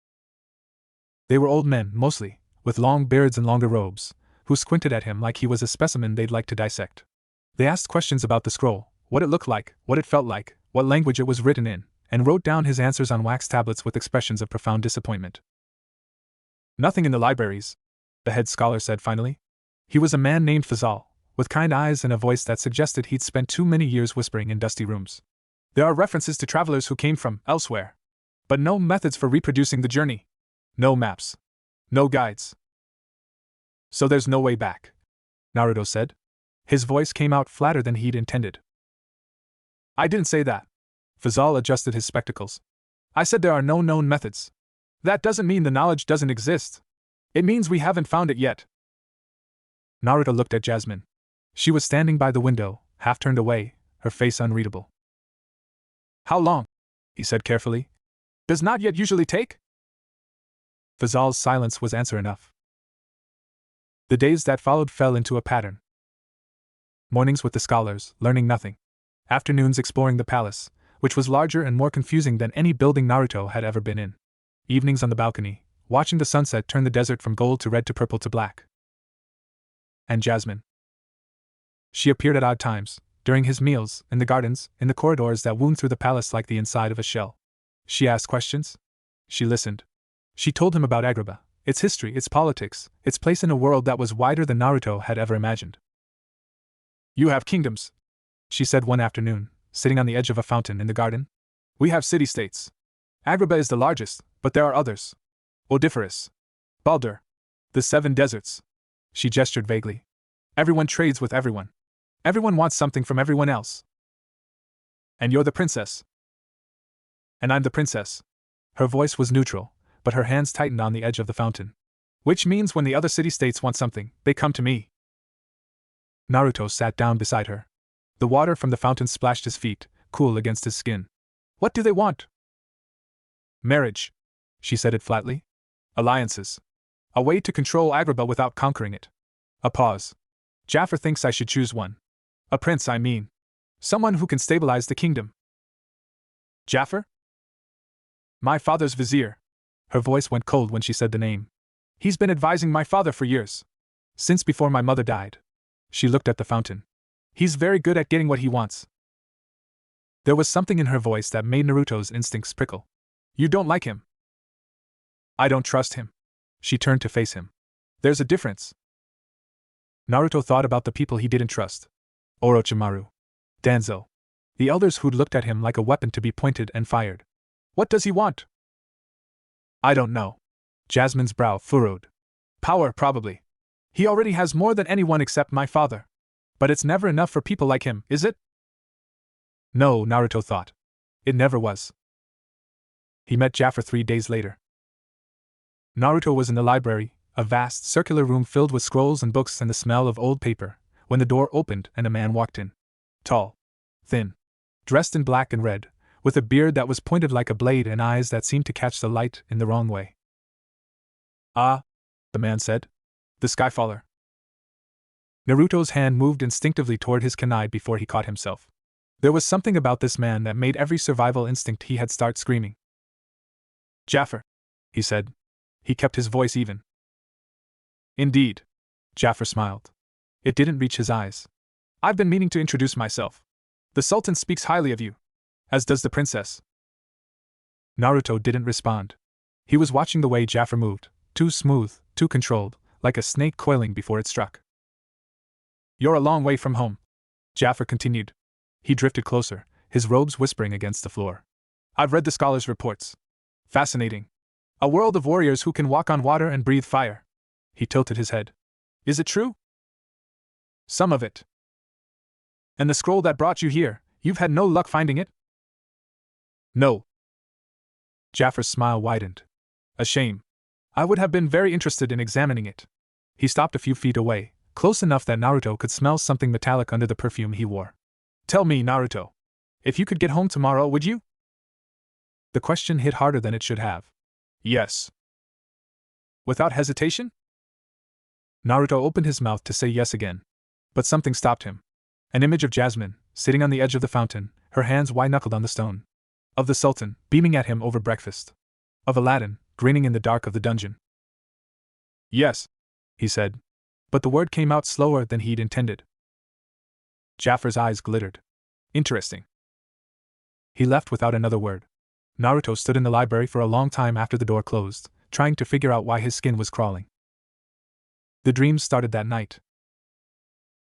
They were old men, mostly, with long beards and longer robes, who squinted at him like he was a specimen they'd like to dissect. They asked questions about the scroll, what it looked like, what it felt like, what language it was written in, and wrote down his answers on wax tablets with expressions of profound disappointment. Nothing in the libraries, the head scholar said finally. He was a man named Fazal, with kind eyes and a voice that suggested he'd spent too many years whispering in dusty rooms. There are references to travelers who came from elsewhere, but no methods for reproducing the journey. No maps. No guides. So there's no way back, Naruto said. His voice came out flatter than he'd intended. I didn't say that. Fazal adjusted his spectacles. I said there are no known methods. That doesn't mean the knowledge doesn't exist. It means we haven't found it yet. Naruto looked at Jasmine. She was standing by the window, half turned away, her face unreadable. How long? He said carefully. Does not yet usually take? Fazal's silence was answer enough. The days that followed fell into a pattern. Mornings with the scholars, learning nothing. Afternoons exploring the palace, which was larger and more confusing than any building Naruto had ever been in. Evenings on the balcony, watching the sunset turn the desert from gold to red to purple to black. And Jasmine. She appeared at odd times, during his meals, in the gardens, in the corridors that wound through the palace like the inside of a shell. She asked questions. She listened. She told him about Agrabah, its history, its politics, its place in a world that was wider than Naruto had ever imagined. You have kingdoms, she said one afternoon, sitting on the edge of a fountain in the garden. We have city-states. Agrabah is the largest, but there are others. Odoriferous. Baldur. The 7 deserts. She gestured vaguely. Everyone trades with everyone. Everyone wants something from everyone else. And you're the princess. And I'm the princess. Her voice was neutral, but her hands tightened on the edge of the fountain. Which means when the other city-states want something, they come to me. Naruto sat down beside her. The water from the fountain splashed his feet, cool against his skin. What do they want? Marriage, she said it flatly. Alliances. A way to control Agrabah without conquering it. A pause. Jaffer thinks I should choose one. A prince, I mean. Someone who can stabilize the kingdom. Jaffer? My father's vizier. Her voice went cold when she said the name. He's been advising my father for years. Since before my mother died. She looked at the fountain. He's very good at getting what he wants. There was something in her voice that made Naruto's instincts prickle. You don't like him. I don't trust him. She turned to face him. There's a difference. Naruto thought about the people he didn't trust. Orochimaru. Danzo. The elders who'd looked at him like a weapon to be pointed and fired. What does he want? I don't know. Jasmine's brow furrowed. Power, probably. He already has more than anyone except my father. But it's never enough for people like him, is it? No, Naruto thought. It never was. He met Jaffer 3 days later. Naruto was in the library, a vast, circular room filled with scrolls and books and the smell of old paper, when the door opened and a man walked in. Tall. Thin. Dressed in black and red, with a beard that was pointed like a blade and eyes that seemed to catch the light in the wrong way. Ah, the man said. The Skyfaller. Naruto's hand moved instinctively toward his kunai before he caught himself. There was something about this man that made every survival instinct he had start screaming. Jaffer, he said. He kept his voice even. Indeed. Jaffer smiled. It didn't reach his eyes. I've been meaning to introduce myself. The Sultan speaks highly of you. As does the princess. Naruto didn't respond. He was watching the way Jaffer moved, too smooth, too controlled, like a snake coiling before it struck. You're a long way from home, Jaffer continued. He drifted closer, his robes whispering against the floor. I've read the scholars' reports. Fascinating. A world of warriors who can walk on water and breathe fire. He tilted his head. Is it true? Some of it. And the scroll that brought you here, you've had no luck finding it? No. Jaffer's smile widened. A shame. I would have been very interested in examining it. He stopped a few feet away, close enough that Naruto could smell something metallic under the perfume he wore. Tell me, Naruto, if you could get home tomorrow, would you? The question hit harder than it should have. Yes. Without hesitation? Naruto opened his mouth to say yes again. But something stopped him. An image of Jasmine, sitting on the edge of the fountain, her hands white-knuckled on the stone. Of the Sultan, beaming at him over breakfast. Of Aladdin, grinning in the dark of the dungeon. Yes, he said. But the word came out slower than he'd intended. Jaffer's eyes glittered. Interesting. He left without another word. Naruto stood in the library for a long time after the door closed, trying to figure out why his skin was crawling. The dreams started that night.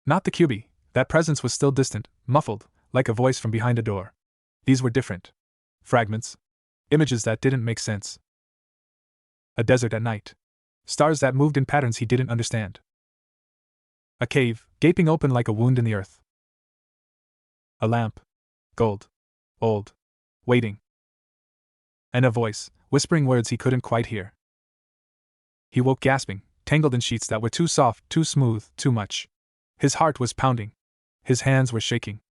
Not the Kyuubi, that presence was still distant, muffled, like a voice from behind a door. These were different. Fragments. Images that didn't make sense. A desert at night. Stars that moved in patterns he didn't understand. A cave, gaping open like a wound in the earth. A lamp. Gold. Old. Waiting. And a voice, whispering words he couldn't quite hear. He woke gasping, tangled in sheets that were too soft, too smooth, too much. His heart was pounding. His hands were shaking.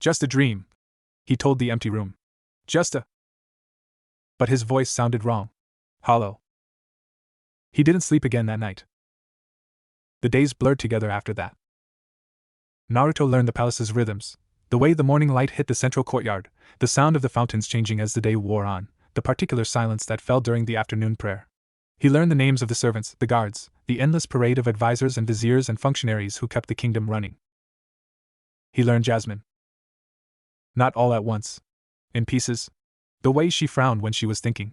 Just a dream, he told the empty room. Just a... But his voice sounded wrong. Hollow. He didn't sleep again that night. The days blurred together after that. Naruto learned the palace's rhythms, the way the morning light hit the central courtyard, the sound of the fountains changing as the day wore on, the particular silence that fell during the afternoon prayer. He learned the names of the servants, the guards, the endless parade of advisors and viziers and functionaries who kept the kingdom running. He learned Jasmine. Not all at once. In pieces. The way she frowned when she was thinking.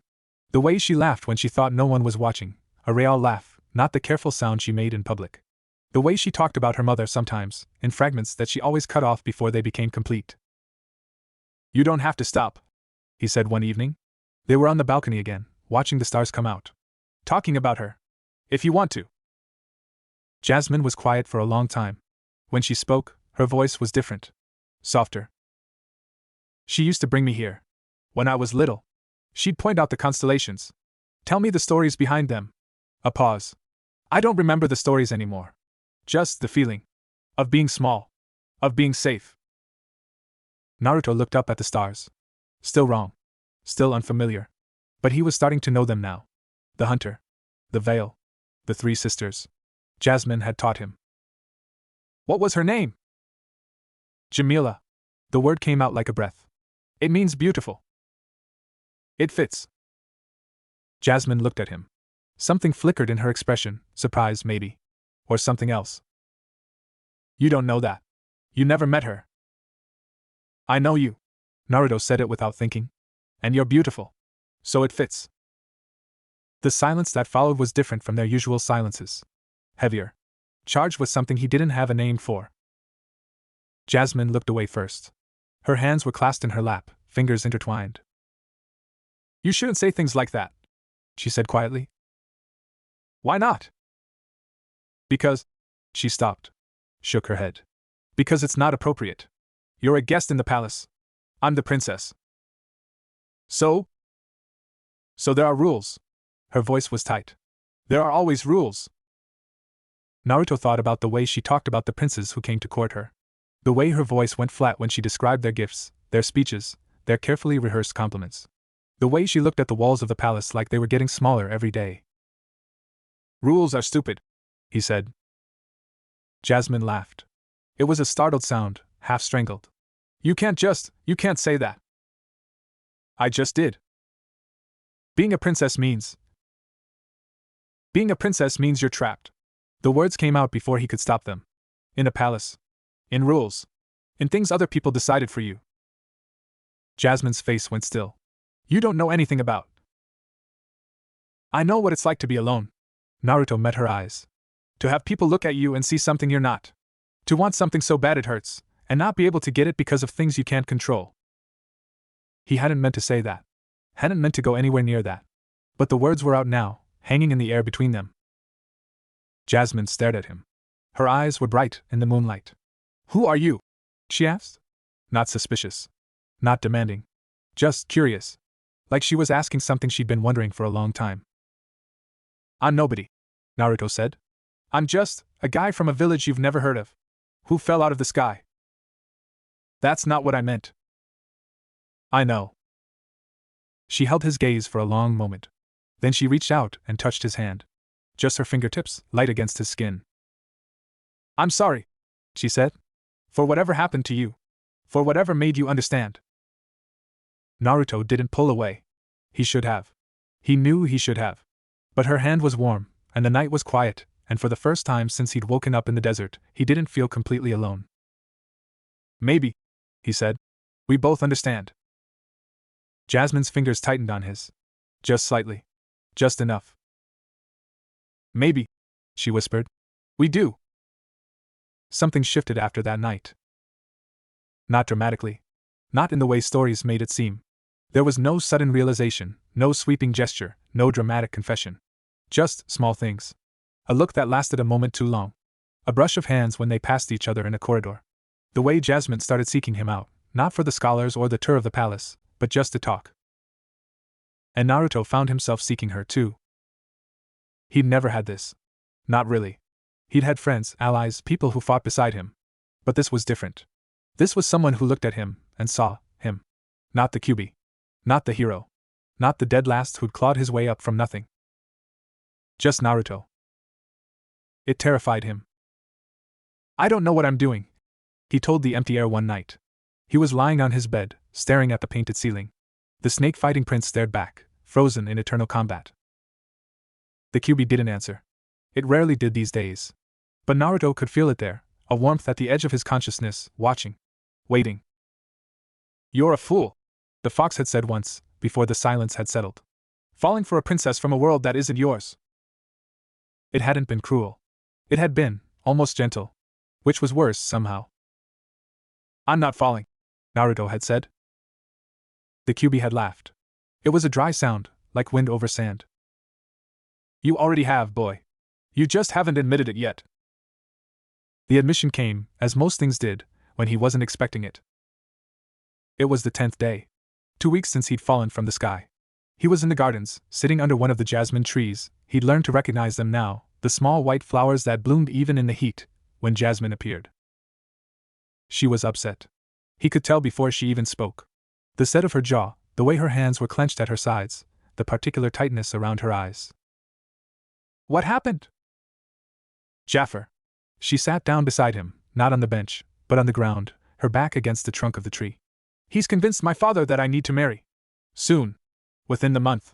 The way she laughed when she thought no one was watching, a real laugh, not the careful sound she made in public. The way she talked about her mother sometimes, in fragments that she always cut off before they became complete. You don't have to stop, he said one evening. They were on the balcony again, watching the stars come out. Talking about her. If you want to. Jasmine was quiet for a long time. When she spoke, her voice was different. Softer. She used to bring me here. When I was little. She'd point out the constellations. Tell me the stories behind them. A pause. I don't remember the stories anymore. Just the feeling. Of being small. Of being safe. Naruto looked up at the stars. Still wrong. Still unfamiliar. But he was starting to know them now. The hunter. The veil. The three sisters. Jasmine had taught him. What was her name? Jamila. The word came out like a breath. It means beautiful. It fits. Jasmine looked at him. Something flickered in her expression, surprise maybe. Or something else. You don't know that. You never met her. I know you. Naruto said it without thinking. And you're beautiful. So it fits. The silence that followed was different from their usual silences. Heavier. Charged with something he didn't have a name for. Jasmine looked away first. Her hands were clasped in her lap, fingers intertwined. You shouldn't say things like that, she said quietly. Why not? Because... She stopped. Shook her head. Because it's not appropriate. You're a guest in the palace. I'm the princess. So? So there are rules. Her voice was tight. There are always rules. Naruto thought about the way she talked about the princes who came to court her. The way her voice went flat when she described their gifts, their speeches, their carefully rehearsed compliments. The way she looked at the walls of the palace like they were getting smaller every day. Rules are stupid, he said. Jasmine laughed. It was a startled sound, half strangled. You can't say that. I just did. Being a princess means you're trapped. The words came out before he could stop them. In a palace. In rules. In things other people decided for you. Jasmine's face went still. You don't know anything about. I know what it's like to be alone. Naruto met her eyes. To have people look at you and see something you're not. To want something so bad it hurts, and not be able to get it because of things you can't control. He hadn't meant to say that. Hadn't meant to go anywhere near that. But the words were out now, hanging in the air between them. Jasmine stared at him. Her eyes were bright in the moonlight. Who are you? She asked. Not suspicious. Not demanding. Just curious. Like she was asking something she'd been wondering for a long time. I'm nobody, Naruto said. I'm just a guy from a village you've never heard of, who fell out of the sky. That's not what I meant. I know. She held his gaze for a long moment. Then she reached out and touched his hand. Just her fingertips, light against his skin. I'm sorry, she said. For whatever happened to you. For whatever made you understand. Naruto didn't pull away. He should have. He knew he should have. But her hand was warm, and the night was quiet, and for the first time since he'd woken up in the desert, he didn't feel completely alone. Maybe, he said. We both understand. Jasmine's fingers tightened on his. Just slightly. Just enough. Maybe, she whispered. We do. Something shifted after that night. Not dramatically. Not in the way stories made it seem. There was no sudden realization, no sweeping gesture, no dramatic confession. Just small things. A look that lasted a moment too long. A brush of hands when they passed each other in a corridor. The way Jasmine started seeking him out, not for the scholars or the tour of the palace, but just to talk. And Naruto found himself seeking her too. He'd never had this. Not really. He'd had friends, allies, people who fought beside him. But this was different. This was someone who looked at him and saw him. Not the Kyuubi. Not the hero. Not the dead last who'd clawed his way up from nothing. Just Naruto. It terrified him. I don't know what I'm doing, he told the empty air one night. He was lying on his bed, staring at the painted ceiling. The snake-fighting prince stared back, frozen in eternal combat. The Kyuubi didn't answer. It rarely did these days. But Naruto could feel it there, a warmth at the edge of his consciousness, watching. Waiting. You're a fool, the fox had said once, before the silence had settled. Falling for a princess from a world that isn't yours. It hadn't been cruel. It had been, almost gentle. Which was worse, somehow. I'm not falling, Naruto had said. The Kyuubi had laughed. It was a dry sound, like wind over sand. You already have, boy. You just haven't admitted it yet. The admission came, as most things did, when he wasn't expecting it. It was the 10th day. 2 weeks since he'd fallen from the sky. He was in the gardens, sitting under one of the jasmine trees. He'd learned to recognize them now, the small white flowers that bloomed even in the heat, when Jasmine appeared. She was upset. He could tell before she even spoke. The set of her jaw, the way her hands were clenched at her sides, the particular tightness around her eyes. What happened? Jaffer. She sat down beside him, not on the bench, but on the ground, her back against the trunk of the tree. He's convinced my father that I need to marry. Soon. Within the month.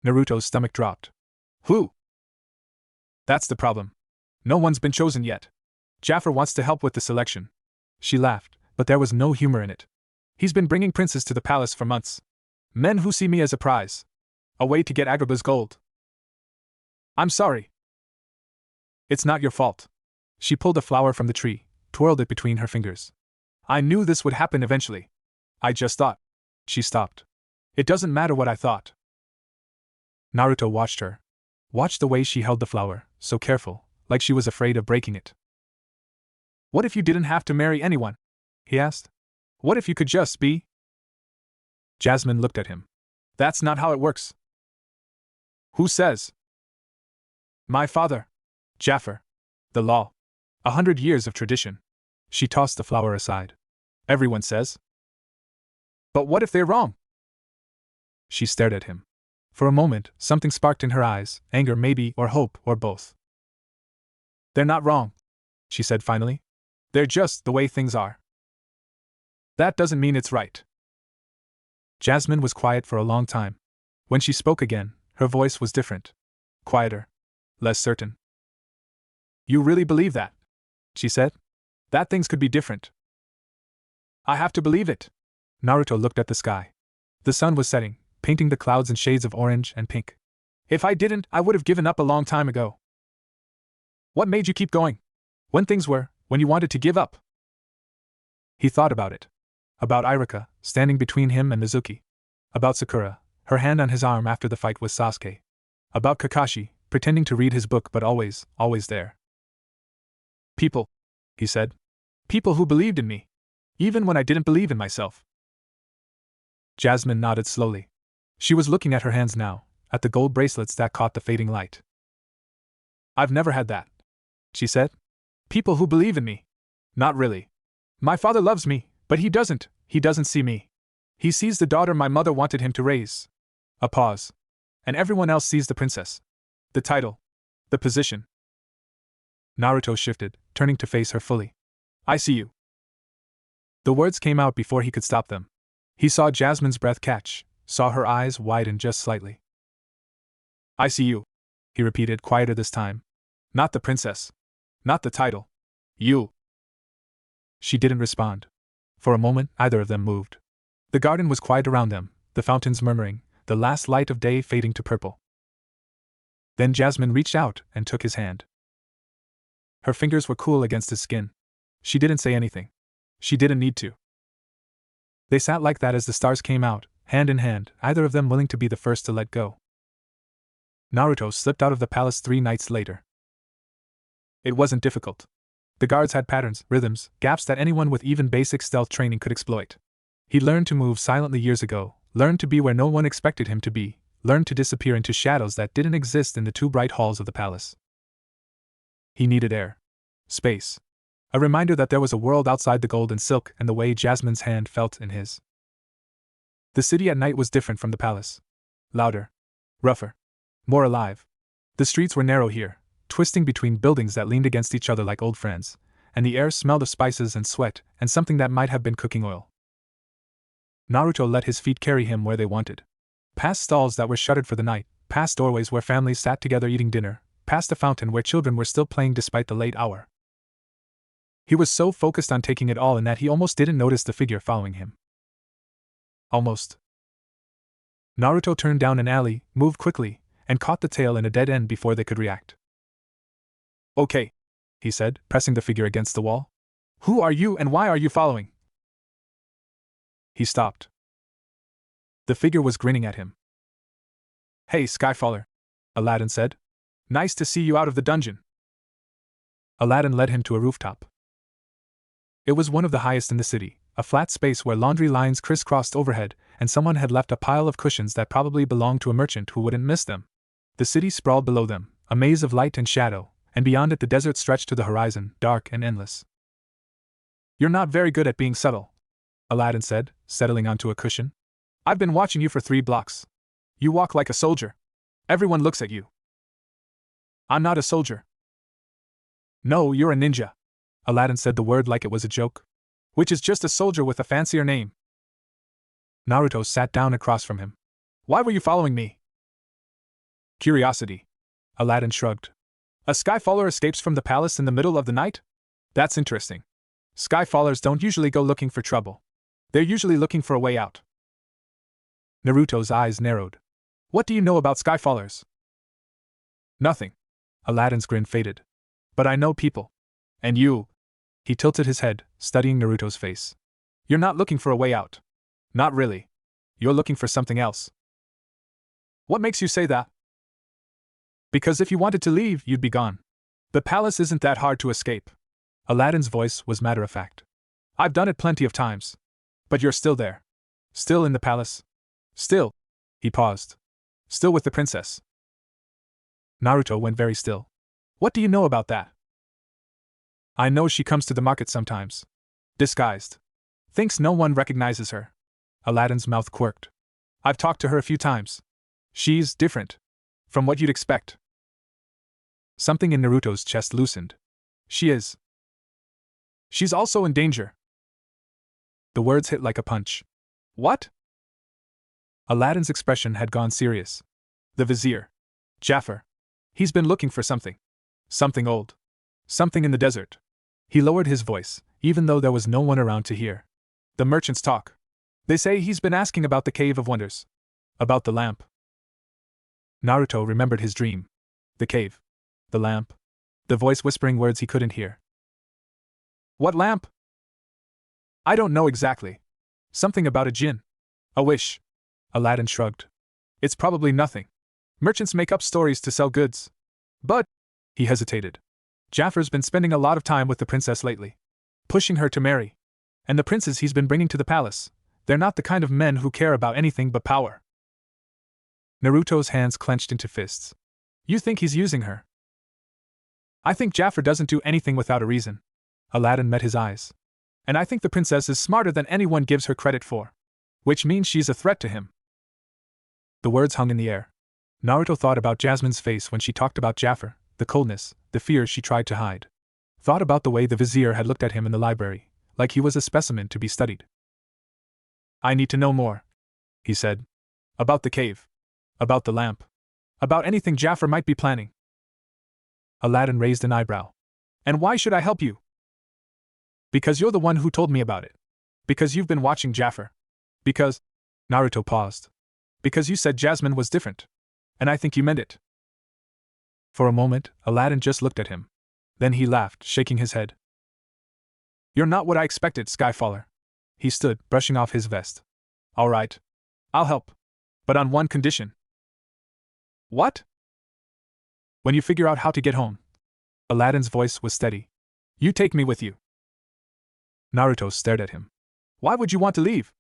Naruto's stomach dropped. Who? That's the problem. No one's been chosen yet. Jaffer wants to help with the selection. She laughed, but there was no humor in it. He's been bringing princes to the palace for months. Men who see me as a prize. A way to get Agrabah's gold. I'm sorry. It's not your fault. She pulled a flower from the tree, twirled it between her fingers. I knew this would happen eventually. I just thought. She stopped. It doesn't matter what I thought. Naruto watched her. Watched the way she held the flower, so careful, like she was afraid of breaking it. What if you didn't have to marry anyone? He asked. What if you could just be? Jasmine looked at him. That's not how it works. Who says? My father. Jaffer. The law. 100 years of tradition. She tossed the flower aside. Everyone says. But what if they're wrong? She stared at him. For a moment, something sparked in her eyes, anger maybe, or hope, or both. They're not wrong, she said finally. They're just the way things are. That doesn't mean it's right. Jasmine was quiet for a long time. When she spoke again, her voice was different. Quieter. Less certain. You really believe that? She said. That things could be different. I have to believe it. Naruto looked at the sky. The sun was setting, painting the clouds in shades of orange and pink. If I didn't, I would have given up a long time ago. What made you keep going? When you wanted to give up? He thought about it. About Irika, standing between him and Mizuki. About Sakura, her hand on his arm after the fight with Sasuke. About Kakashi, pretending to read his book but always there. People, he said. People who believed in me. Even when I didn't believe in myself. Jasmine nodded slowly. She was looking at her hands now, at the gold bracelets that caught the fading light. "I've never had that," she said. "People who believe in me. Not really. My father loves me, but he doesn't see me. He sees the daughter my mother wanted him to raise." A pause. "And everyone else sees the princess. The title. The position." Naruto shifted, turning to face her fully. "I see you." The words came out before he could stop them. He saw Jasmine's breath catch, saw her eyes widen just slightly. "I see you," he repeated, quieter this time. "Not the princess. Not the title. You." She didn't respond. For a moment, neither of them moved. The garden was quiet around them, the fountains murmuring, the last light of day fading to purple. Then Jasmine reached out and took his hand. Her fingers were cool against his skin. She didn't say anything. She didn't need to. They sat like that as the stars came out, hand in hand, either of them willing to be the first to let go. Naruto slipped out of the palace 3 nights later. It wasn't difficult. The guards had patterns, rhythms, gaps that anyone with even basic stealth training could exploit. He learned to move silently years ago, learned to be where no one expected him to be, learned to disappear into shadows that didn't exist in the 2 bright halls of the palace. He needed air. Space. A reminder that there was a world outside the gold and silk and the way Jasmine's hand felt in his. The city at night was different from the palace. Louder. Rougher. More alive. The streets were narrow here, twisting between buildings that leaned against each other like old friends, and the air smelled of spices and sweat and something that might have been cooking oil. Naruto let his feet carry him where they wanted. Past stalls that were shuttered for the night, past doorways where families sat together eating dinner, past a fountain where children were still playing despite the late hour. He was so focused on taking it all in that he almost didn't notice the figure following him. Almost. Naruto turned down an alley, moved quickly, and caught the tail in a dead end before they could react. "Okay," he said, pressing the figure against the wall. "Who are you and why are you following?" He stopped. The figure was grinning at him. "Hey, Skyfaller," Aladdin said. "Nice to see you out of the dungeon." Aladdin led him to a rooftop. It was one of the highest in the city, a flat space where laundry lines crisscrossed overhead, and someone had left a pile of cushions that probably belonged to a merchant who wouldn't miss them. The city sprawled below them, a maze of light and shadow, and beyond it the desert stretched to the horizon, dark and endless. "You're not very good at being subtle," Aladdin said, settling onto a cushion. "I've been watching you for 3 blocks. You walk like a soldier. Everyone looks at you." "I'm not a soldier." "No, you're a ninja." Aladdin said the word like it was a joke. "Which is just a soldier with a fancier name." Naruto sat down across from him. "Why were you following me?" "Curiosity." Aladdin shrugged. "A Skyfaller escapes from the palace in the middle of the night? That's interesting. Skyfallers don't usually go looking for trouble. They're usually looking for a way out." Naruto's eyes narrowed. "What do you know about Skyfallers?" "Nothing." Aladdin's grin faded. "But I know people. And you." He tilted his head, studying Naruto's face. "You're not looking for a way out. Not really. You're looking for something else." "What makes you say that?" "Because if you wanted to leave, you'd be gone. The palace isn't that hard to escape." Aladdin's voice was matter-of-fact. "I've done it plenty of times. But you're still there. Still in the palace. Still." He paused. "Still with the princess." Naruto went very still. "What do you know about that?" "I know she comes to the market sometimes. Disguised. Thinks no one recognizes her." Aladdin's mouth quirked. "I've talked to her a few times. She's different. From what you'd expect." Something in Naruto's chest loosened. "She is. She's also in danger." The words hit like a punch. "What?" Aladdin's expression had gone serious. "The vizier. Jaffer. He's been looking for something. Something old. Something in the desert." He lowered his voice, even though there was no one around to hear. "The merchants talk. They say he's been asking about the Cave of Wonders. About the lamp." Naruto remembered his dream. The cave. The lamp. The voice whispering words he couldn't hear. "What lamp?" "I don't know exactly. Something about a djinn. A wish." Aladdin shrugged. "It's probably nothing. Merchants make up stories to sell goods. But," he hesitated, "Jaffer's been spending a lot of time with the princess lately. Pushing her to marry. And the princes he's been bringing to the palace, they're not the kind of men who care about anything but power." Naruto's hands clenched into fists. You think he's using her? I think Jaffer doesn't do anything without a reason. Aladdin met his eyes. And I think the princess is smarter than anyone gives her credit for. Which means she's a threat to him. The words hung in the air. Naruto thought about Jasmine's face when she talked about Jaffer, the coldness, the fear she tried to hide. Thought about the way the vizier had looked at him in the library, like he was a specimen to be studied. I need to know more, he said. About the cave. About the lamp. About anything Jaffer might be planning. Aladdin raised an eyebrow. And why should I help you? Because you're the one who told me about it. Because you've been watching Jaffer. Because… Naruto paused. Because you said Jasmine was different. And I think you meant it. For a moment, Aladdin just looked at him. Then he laughed, shaking his head. You're not what I expected, Skyfaller. He stood, brushing off his vest. All right. I'll help. But on one condition. What? When you figure out how to get home. Aladdin's voice was steady. You take me with you. Naruto stared at him. Why would you want to leave?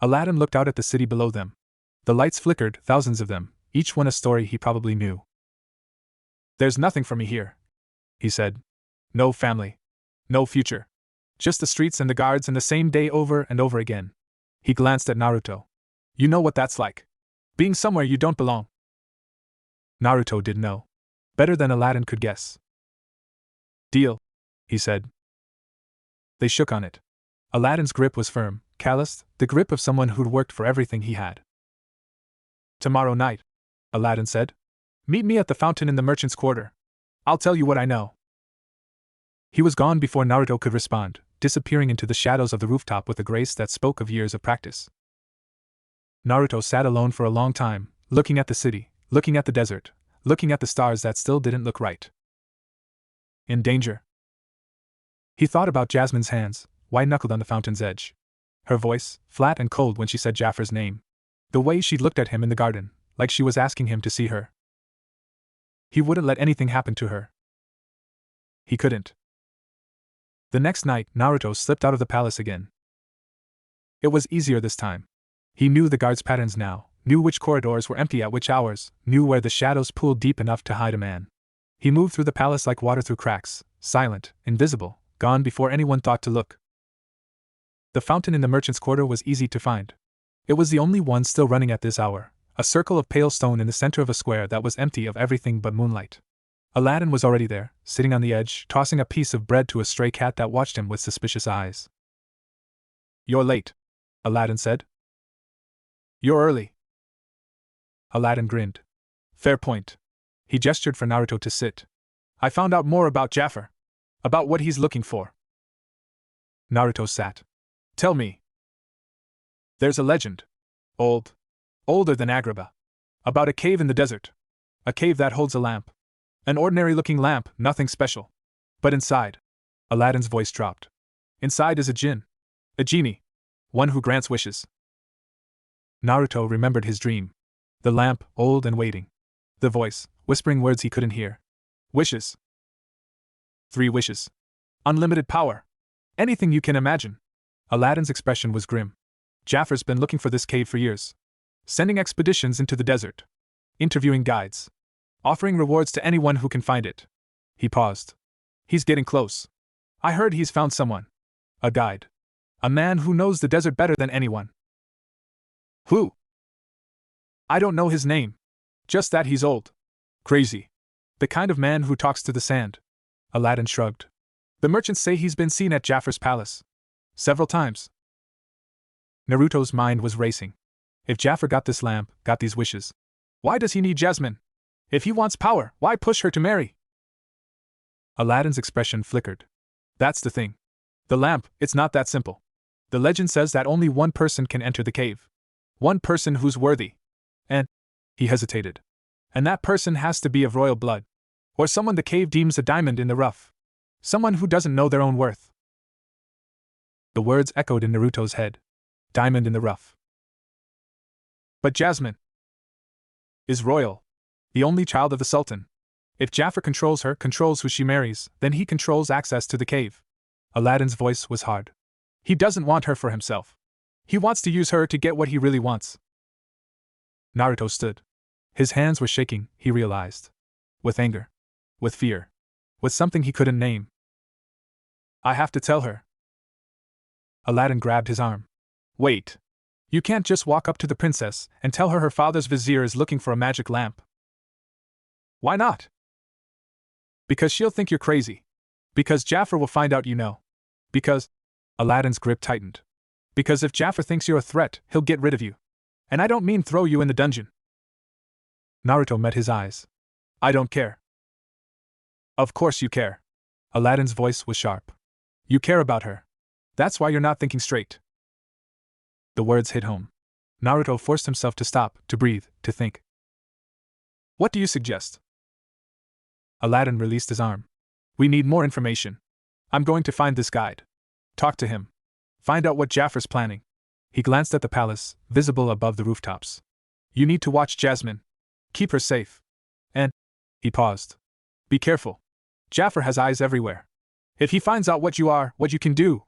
Aladdin looked out at the city below them. The lights flickered, thousands of them, each one a story he probably knew. There's nothing for me here, he said. No family. No future. Just the streets and the guards and the same day over and over again. He glanced at Naruto. You know what that's like. Being somewhere you don't belong. Naruto did know. Better than Aladdin could guess. Deal, he said. They shook on it. Aladdin's grip was firm, calloused, the grip of someone who'd worked for everything he had. Tomorrow night, Aladdin said. Meet me at the fountain in the merchant's quarter. I'll tell you what I know. He was gone before Naruto could respond, disappearing into the shadows of the rooftop with a grace that spoke of years of practice. Naruto sat alone for a long time, looking at the city, looking at the desert, looking at the stars that still didn't look right. In danger. He thought about Jasmine's hands, white-knuckled on the fountain's edge. Her voice, flat and cold when she said Jaffer's name. The way she'd looked at him in the garden, like she was asking him to see her. He wouldn't let anything happen to her. He couldn't. The next night, Naruto slipped out of the palace again. It was easier this time. He knew the guards' patterns now, knew which corridors were empty at which hours, knew where the shadows pooled deep enough to hide a man. He moved through the palace like water through cracks, silent, invisible, gone before anyone thought to look. The fountain in the merchant's quarter was easy to find. It was the only one still running at this hour, a circle of pale stone in the center of a square that was empty of everything but moonlight. Aladdin was already there, sitting on the edge, tossing a piece of bread to a stray cat that watched him with suspicious eyes. You're late, Aladdin said. You're early. Aladdin grinned. Fair point. He gestured for Naruto to sit. I found out more about Jaffer. About what he's looking for. Naruto sat. Tell me. There's a legend. Old. Older than Agrabah. About a cave in the desert. A cave that holds a lamp. An ordinary-looking lamp, nothing special. But inside. Aladdin's voice dropped. Inside is a jinn. A genie. One who grants wishes. Naruto remembered his dream. The lamp, old and waiting. The voice, whispering words he couldn't hear. Wishes. 3 wishes. Unlimited power. Anything you can imagine. Aladdin's expression was grim. Jaffer's been looking for this cave for years. Sending expeditions into the desert. Interviewing guides. Offering rewards to anyone who can find it. He paused. He's getting close. I heard he's found someone. A guide. A man who knows the desert better than anyone. Who? I don't know his name. Just that he's old. Crazy. The kind of man who talks to the sand. Aladdin shrugged. The merchants say he's been seen at Jaffer's palace. Several times. Naruto's mind was racing. If Jaffer got this lamp, got these wishes, why does he need Jasmine? If he wants power, why push her to marry? Aladdin's expression flickered. That's the thing. The lamp, it's not that simple. The legend says that only one person can enter the cave. One person who's worthy. And… he hesitated. And that person has to be of royal blood. Or someone the cave deems a diamond in the rough. Someone who doesn't know their own worth. The words echoed in Naruto's head. Diamond in the rough. But Jasmine is royal. The only child of the Sultan. If Jaffer controls her, controls who she marries, then he controls access to the cave. Aladdin's voice was hard. He doesn't want her for himself. He wants to use her to get what he really wants. Naruto stood. His hands were shaking, he realized. With anger. With fear. With something he couldn't name. I have to tell her. Aladdin grabbed his arm. Wait. You can't just walk up to the princess and tell her father's vizier is looking for a magic lamp. Why not? Because she'll think you're crazy. Because Jaffer will find out you know. Because… Aladdin's grip tightened. Because if Jaffer thinks you're a threat, he'll get rid of you. And I don't mean throw you in the dungeon. Naruto met his eyes. I don't care. Of course you care. Aladdin's voice was sharp. You care about her. That's why you're not thinking straight. The words hit home. Naruto forced himself to stop, to breathe, to think. What do you suggest? Aladdin released his arm. We need more information. I'm going to find this guide. Talk to him. Find out what Jaffer's planning. He glanced at the palace, visible above the rooftops. You need to watch Jasmine. Keep her safe. And… He paused. Be careful. Jaffer has eyes everywhere. If he finds out what you are, what you can do.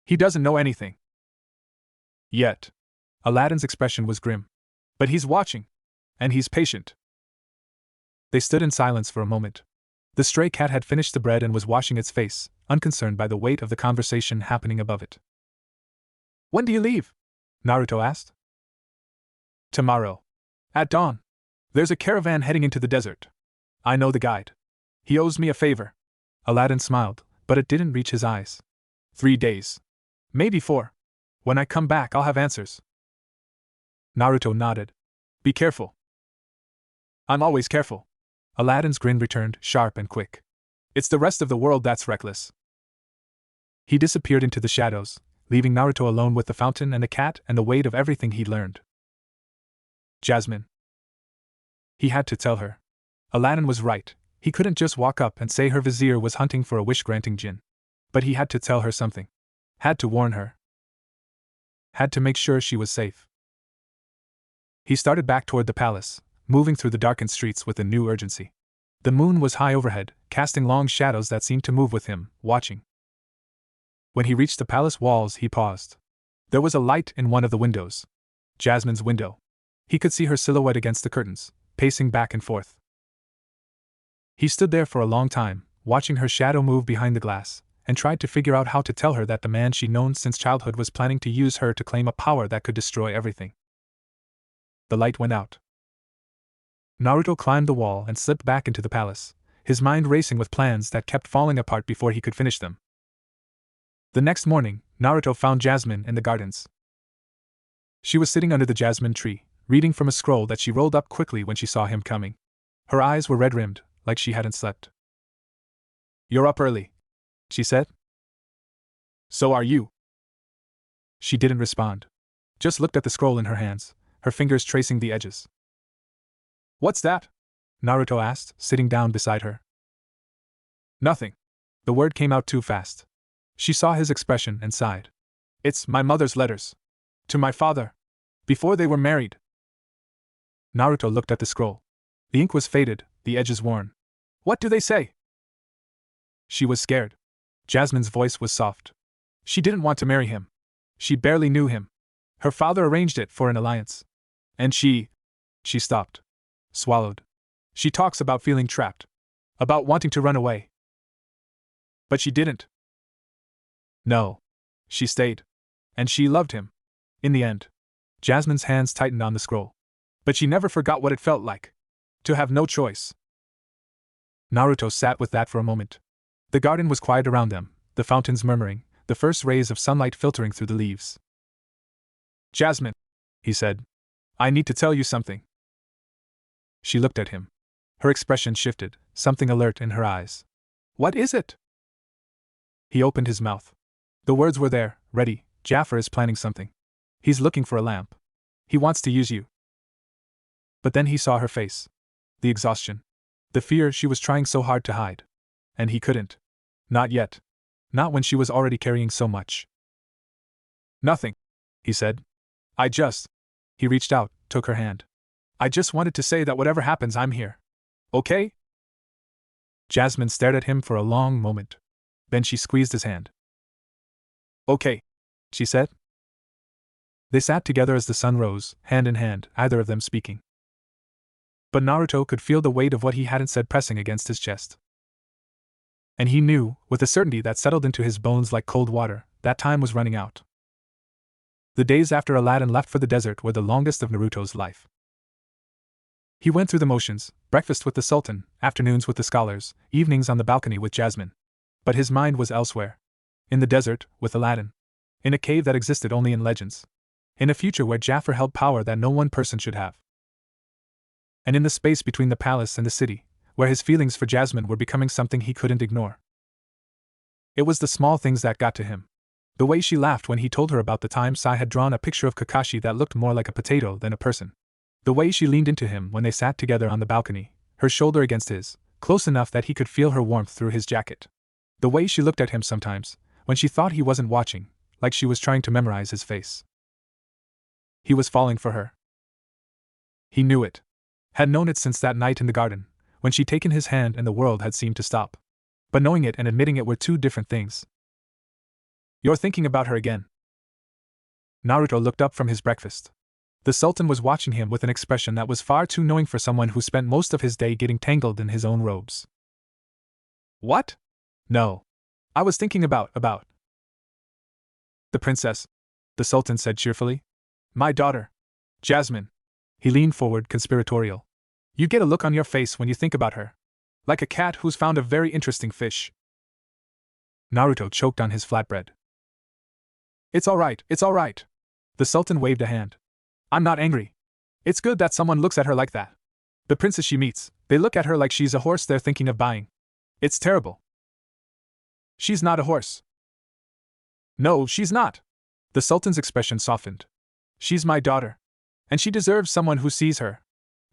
He doesn't know anything. Yet. Aladdin's expression was grim. But he's watching. And he's patient. They stood in silence for a moment. The stray cat had finished the bread and was washing its face, unconcerned by the weight of the conversation happening above it. When do you leave? Naruto asked. Tomorrow. At dawn. There's a caravan heading into the desert. I know the guide. He owes me a favor. Aladdin smiled, but it didn't reach his eyes. 3 days. Maybe 4. When I come back, I'll have answers. Naruto nodded. Be careful. I'm always careful. Aladdin's grin returned, sharp and quick. It's the rest of the world that's reckless. He disappeared into the shadows, leaving Naruto alone with the fountain and the cat and the weight of everything he'd learned. Jasmine. He had to tell her. Aladdin was right. He couldn't just walk up and say her vizier was hunting for a wish-granting jinn. But he had to tell her something. Had to warn her. Had to make sure she was safe. He started back toward the palace, moving through the darkened streets with a new urgency. The moon was high overhead, casting long shadows that seemed to move with him, watching. When he reached the palace walls, he paused. There was a light in one of the windows. Jasmine's window. He could see her silhouette against the curtains, pacing back and forth. He stood there for a long time, watching her shadow move behind the glass, and tried to figure out how to tell her that the man she'd known since childhood was planning to use her to claim a power that could destroy everything. The light went out. Naruto climbed the wall and slipped back into the palace, his mind racing with plans that kept falling apart before he could finish them. The next morning, Naruto found Jasmine in the gardens. She was sitting under the jasmine tree, reading from a scroll that she rolled up quickly when she saw him coming. Her eyes were red-rimmed, like she hadn't slept. You're up early, she said. So are you. She didn't respond. Just looked at the scroll in her hands, her fingers tracing the edges. What's that? Naruto asked, sitting down beside her. Nothing. The word came out too fast. She saw his expression and sighed. It's my mother's letters. To my father. Before they were married. Naruto looked at the scroll. The ink was faded, the edges worn. What do they say? She was scared. Jasmine's voice was soft. She didn't want to marry him. She barely knew him. Her father arranged it for an alliance. And she stopped. Swallowed. She talks about feeling trapped. About wanting to run away. But she didn't. No. She stayed. And she loved him. In the end. Jasmine's hands tightened on the scroll. But she never forgot what it felt like. To have no choice. Naruto sat with that for a moment. The garden was quiet around them, the fountains murmuring, the first rays of sunlight filtering through the leaves. Jasmine, he said. I need to tell you something. She looked at him. Her expression shifted, something alert in her eyes. What is it? He opened his mouth. The words were there, ready. Jaffer is planning something. He's looking for a lamp. He wants to use you. But then he saw her face. The exhaustion. The fear she was trying so hard to hide. And he couldn't. Not yet. Not when she was already carrying so much. Nothing, he said. He reached out, took her hand. I just wanted to say that whatever happens, I'm here. Okay? Jasmine stared at him for a long moment. Then she squeezed his hand. Okay, she said. They sat together as the sun rose, hand in hand, either of them speaking. But Naruto could feel the weight of what he hadn't said pressing against his chest. And he knew, with a certainty that settled into his bones like cold water, that time was running out. The days after Aladdin left for the desert were the longest of Naruto's life. He went through the motions, breakfast with the Sultan, afternoons with the scholars, evenings on the balcony with Jasmine. But his mind was elsewhere. In the desert, with Aladdin. In a cave that existed only in legends. In a future where Jaffer held power that no one person should have. And in the space between the palace and the city, where his feelings for Jasmine were becoming something he couldn't ignore. It was the small things that got to him. The way she laughed when he told her about the time Sai had drawn a picture of Kakashi that looked more like a potato than a person. The way she leaned into him when they sat together on the balcony, her shoulder against his, close enough that he could feel her warmth through his jacket. The way she looked at him sometimes, when she thought he wasn't watching, like she was trying to memorize his face. He was falling for her. He knew it. Had known it since that night in the garden, when she'd taken his hand and the world had seemed to stop. But knowing it and admitting it were two different things. You're thinking about her again. Naruto looked up from his breakfast. The Sultan was watching him with an expression that was far too knowing for someone who spent most of his day getting tangled in his own robes. What? No. I was thinking about. The princess, the Sultan said cheerfully. My daughter. Jasmine. He leaned forward, conspiratorial. You get a look on your face when you think about her. Like a cat who's found a very interesting fish. Naruto choked on his flatbread. It's all right. The Sultan waved a hand. I'm not angry. It's good that someone looks at her like that. The princes she meets, they look at her like she's a horse they're thinking of buying. It's terrible. She's not a horse. No, she's not. The Sultan's expression softened. She's my daughter. And she deserves someone who sees her.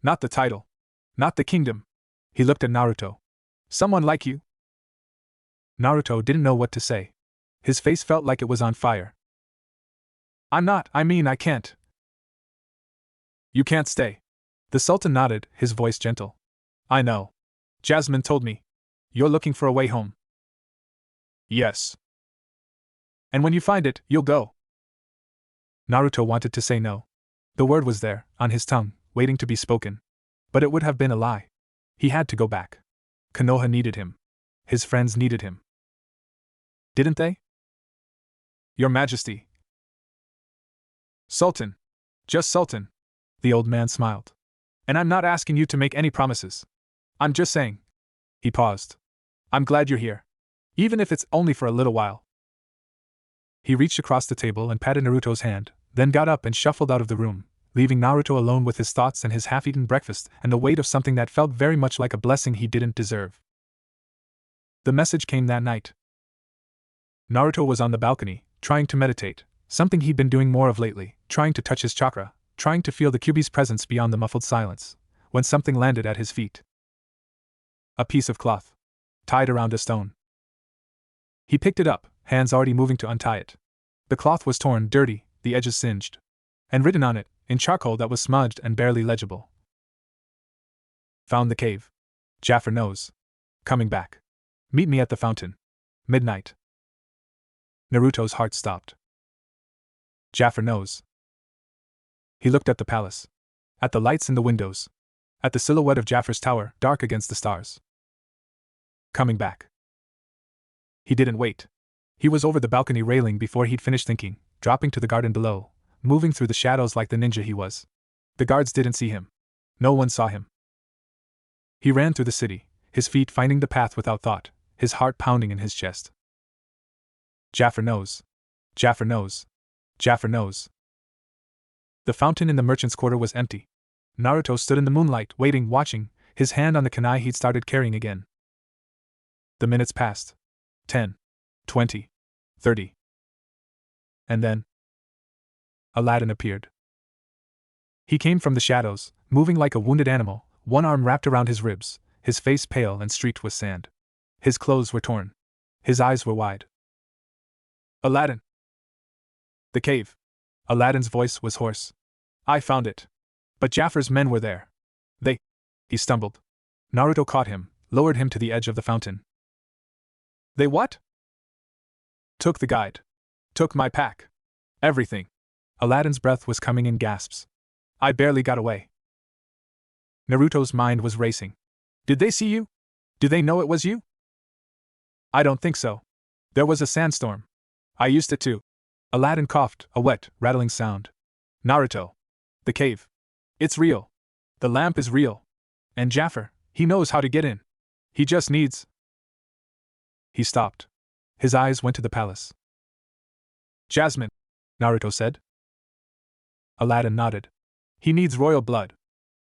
Not the title. Not the kingdom. He looked at Naruto. Someone like you. Naruto didn't know what to say. His face felt like it was on fire. I can't. You can't stay. The Sultan nodded, his voice gentle. I know. Jasmine told me. You're looking for a way home. Yes. And when you find it, you'll go. Naruto wanted to say no. The word was there, on his tongue, waiting to be spoken. But it would have been a lie. He had to go back. Konoha needed him. His friends needed him. Didn't they? Your Majesty. Sultan. Just Sultan. The old man smiled. And I'm not asking you to make any promises. I'm just saying. He paused. I'm glad you're here. Even if it's only for a little while. He reached across the table and patted Naruto's hand, then got up and shuffled out of the room, leaving Naruto alone with his thoughts and his half-eaten breakfast and the weight of something that felt very much like a blessing he didn't deserve. The message came that night. Naruto was on the balcony, trying to meditate, something he'd been doing more of lately, trying to touch his chakra, trying to feel the Kyuubi's presence beyond the muffled silence, when something landed at his feet. A piece of cloth. Tied around a stone. He picked it up, hands already moving to untie it. The cloth was torn, dirty, the edges singed. And written on it, in charcoal that was smudged and barely legible. Found the cave. Jaffer knows. Coming back. Meet me at the fountain. Midnight. Naruto's heart stopped. Jaffer knows. He looked at the palace. At the lights in the windows. At the silhouette of Jaffer's tower, dark against the stars. Coming back. He didn't wait. He was over the balcony railing before he'd finished thinking, dropping to the garden below, moving through the shadows like the ninja he was. The guards didn't see him. No one saw him. He ran through the city, his feet finding the path without thought, his heart pounding in his chest. Jaffer knows. Jaffer knows. Jaffer knows. The fountain in the merchant's quarter was empty. Naruto stood in the moonlight, waiting, watching, his hand on the kunai he'd started carrying again. The minutes passed. 10. 20. 30. And then Aladdin appeared. He came from the shadows, moving like a wounded animal, one arm wrapped around his ribs, his face pale and streaked with sand. His clothes were torn. His eyes were wide. Aladdin! The cave. Aladdin's voice was hoarse. I found it. But Jaffer's men were there. He stumbled. Naruto caught him, lowered him to the edge of the fountain. They what? Took the guide. Took my pack. Everything. Aladdin's breath was coming in gasps. I barely got away. Naruto's mind was racing. Did they see you? Do they know it was you? I don't think so. There was a sandstorm. I used it too. Aladdin coughed, a wet, rattling sound. Naruto. The cave. It's real. The lamp is real. And Jaffer, he knows how to get in. He just needs. He stopped. His eyes went to the palace. Jasmine, Naruto said. Aladdin nodded. He needs royal blood.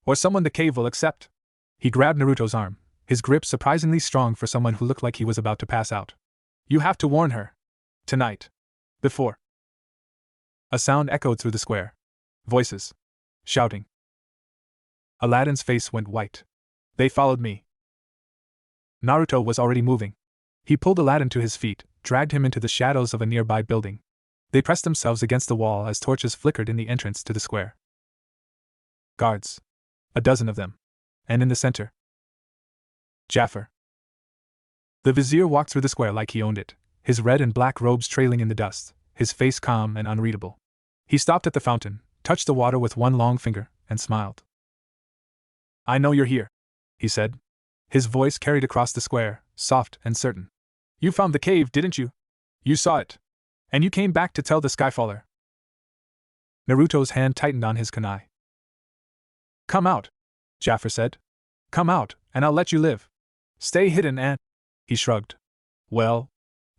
Or someone the cave will accept. He grabbed Naruto's arm, his grip surprisingly strong for someone who looked like he was about to pass out. You have to warn her. Tonight. Before. A sound echoed through the square. Voices. Shouting. Aladdin's face went white. They followed me. Naruto was already moving. He pulled Aladdin to his feet, dragged him into the shadows of a nearby building. They pressed themselves against the wall as torches flickered in the entrance to the square. Guards. A dozen of them. And in the center. Jaffer. The vizier walked through the square like he owned it, his red and black robes trailing in the dust, his face calm and unreadable. He stopped at the fountain, touched the water with one long finger, and smiled. I know you're here, he said. His voice carried across the square, soft and certain. You found the cave, didn't you? You saw it. And you came back to tell the Skyfaller. Naruto's hand tightened on his kunai. Come out, Jaffer said. Come out, and I'll let you live. Stay hidden and… He shrugged. Well,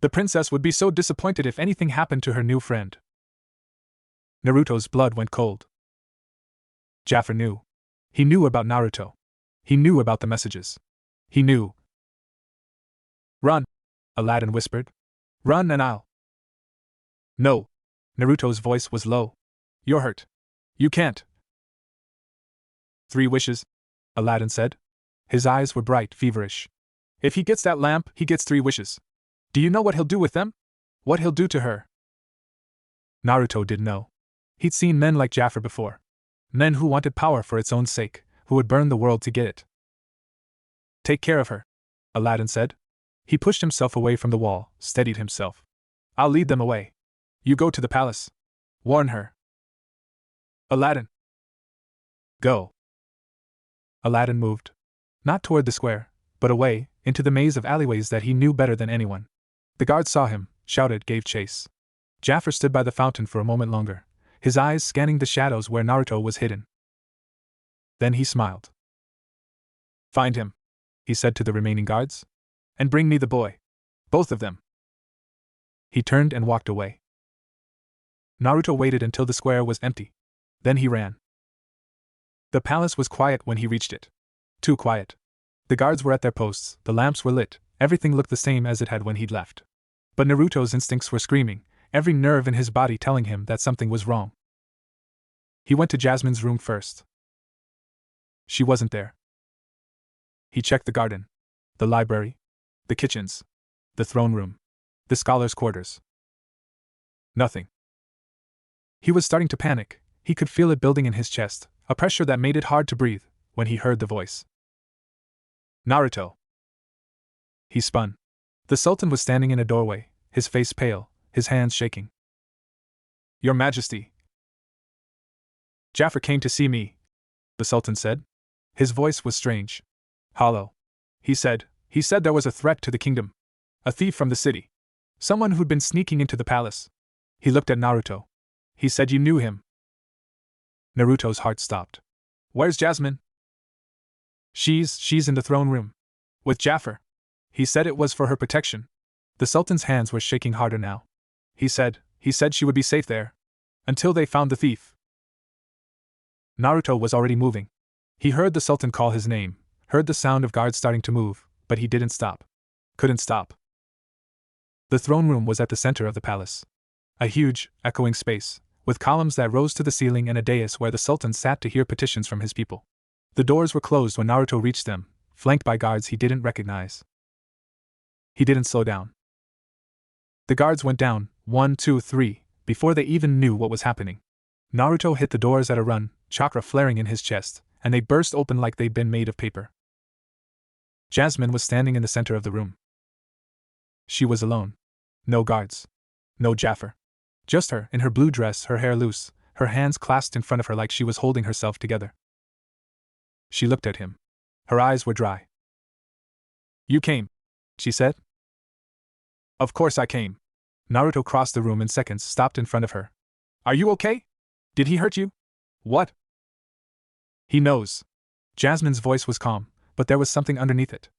the princess would be so disappointed if anything happened to her new friend. Naruto's blood went cold. Jaffer knew. He knew about Naruto. He knew about the messages. He knew. Run, Aladdin whispered. Run and I'll… No. Naruto's voice was low. You're hurt. You can't. 3 wishes, Aladdin said. His eyes were bright, feverish. If he gets that lamp, he gets 3 wishes. Do you know what he'll do with them? What he'll do to her? Naruto didn't know. He'd seen men like Jaffer before. Men who wanted power for its own sake, who would burn the world to get it. Take care of her, Aladdin said. He pushed himself away from the wall, steadied himself. I'll lead them away. You go to the palace. Warn her. Aladdin. Go. Aladdin moved. Not toward the square, but away, into the maze of alleyways that he knew better than anyone. The guards saw him, shouted, gave chase. Jaffer stood by the fountain for a moment longer, his eyes scanning the shadows where Naruto was hidden. Then he smiled. Find him, he said to the remaining guards. And bring me the boy. Both of them. He turned and walked away. Naruto waited until the square was empty. Then he ran. The palace was quiet when he reached it. Too quiet. The guards were at their posts, the lamps were lit, everything looked the same as it had when he'd left. But Naruto's instincts were screaming, every nerve in his body telling him that something was wrong. He went to Jasmine's room first. She wasn't there. He checked the garden, the library, the kitchens, the throne room, the scholars' quarters. Nothing. He was starting to panic. He could feel it building in his chest, a pressure that made it hard to breathe, when he heard the voice. Naruto. He spun. The Sultan was standing in a doorway, his face pale, his hands shaking. Your Majesty. Jaffer came to see me, the Sultan said. His voice was strange. Hollow. He said there was a threat to the kingdom. A thief from the city. Someone who'd been sneaking into the palace. He looked at Naruto. He said you knew him. Naruto's heart stopped. Where's Jasmine? She's in the throne room. With Jaffer. He said it was for her protection. The Sultan's hands were shaking harder now. He said she would be safe there. Until they found the thief. Naruto was already moving. He heard the Sultan call his name, heard the sound of guards starting to move, but he didn't stop. Couldn't stop. The throne room was at the center of the palace. A huge, echoing space, with columns that rose to the ceiling and a dais where the Sultan sat to hear petitions from his people. The doors were closed when Naruto reached them, flanked by guards he didn't recognize. He didn't slow down. The guards went down, 1, 2, 3, before they even knew what was happening. Naruto hit the doors at a run, chakra flaring in his chest, and they burst open like they'd been made of paper. Jasmine was standing in the center of the room. She was alone. No guards. No Jaffer. Just her, in her blue dress, her hair loose, her hands clasped in front of her like she was holding herself together. She looked at him. Her eyes were dry. "You came," she said. "Of course I came." Naruto crossed the room in seconds, stopped in front of her. "Are you okay? Did he hurt you?" "What?" "He knows." Jasmine's voice was calm, but there was something underneath it.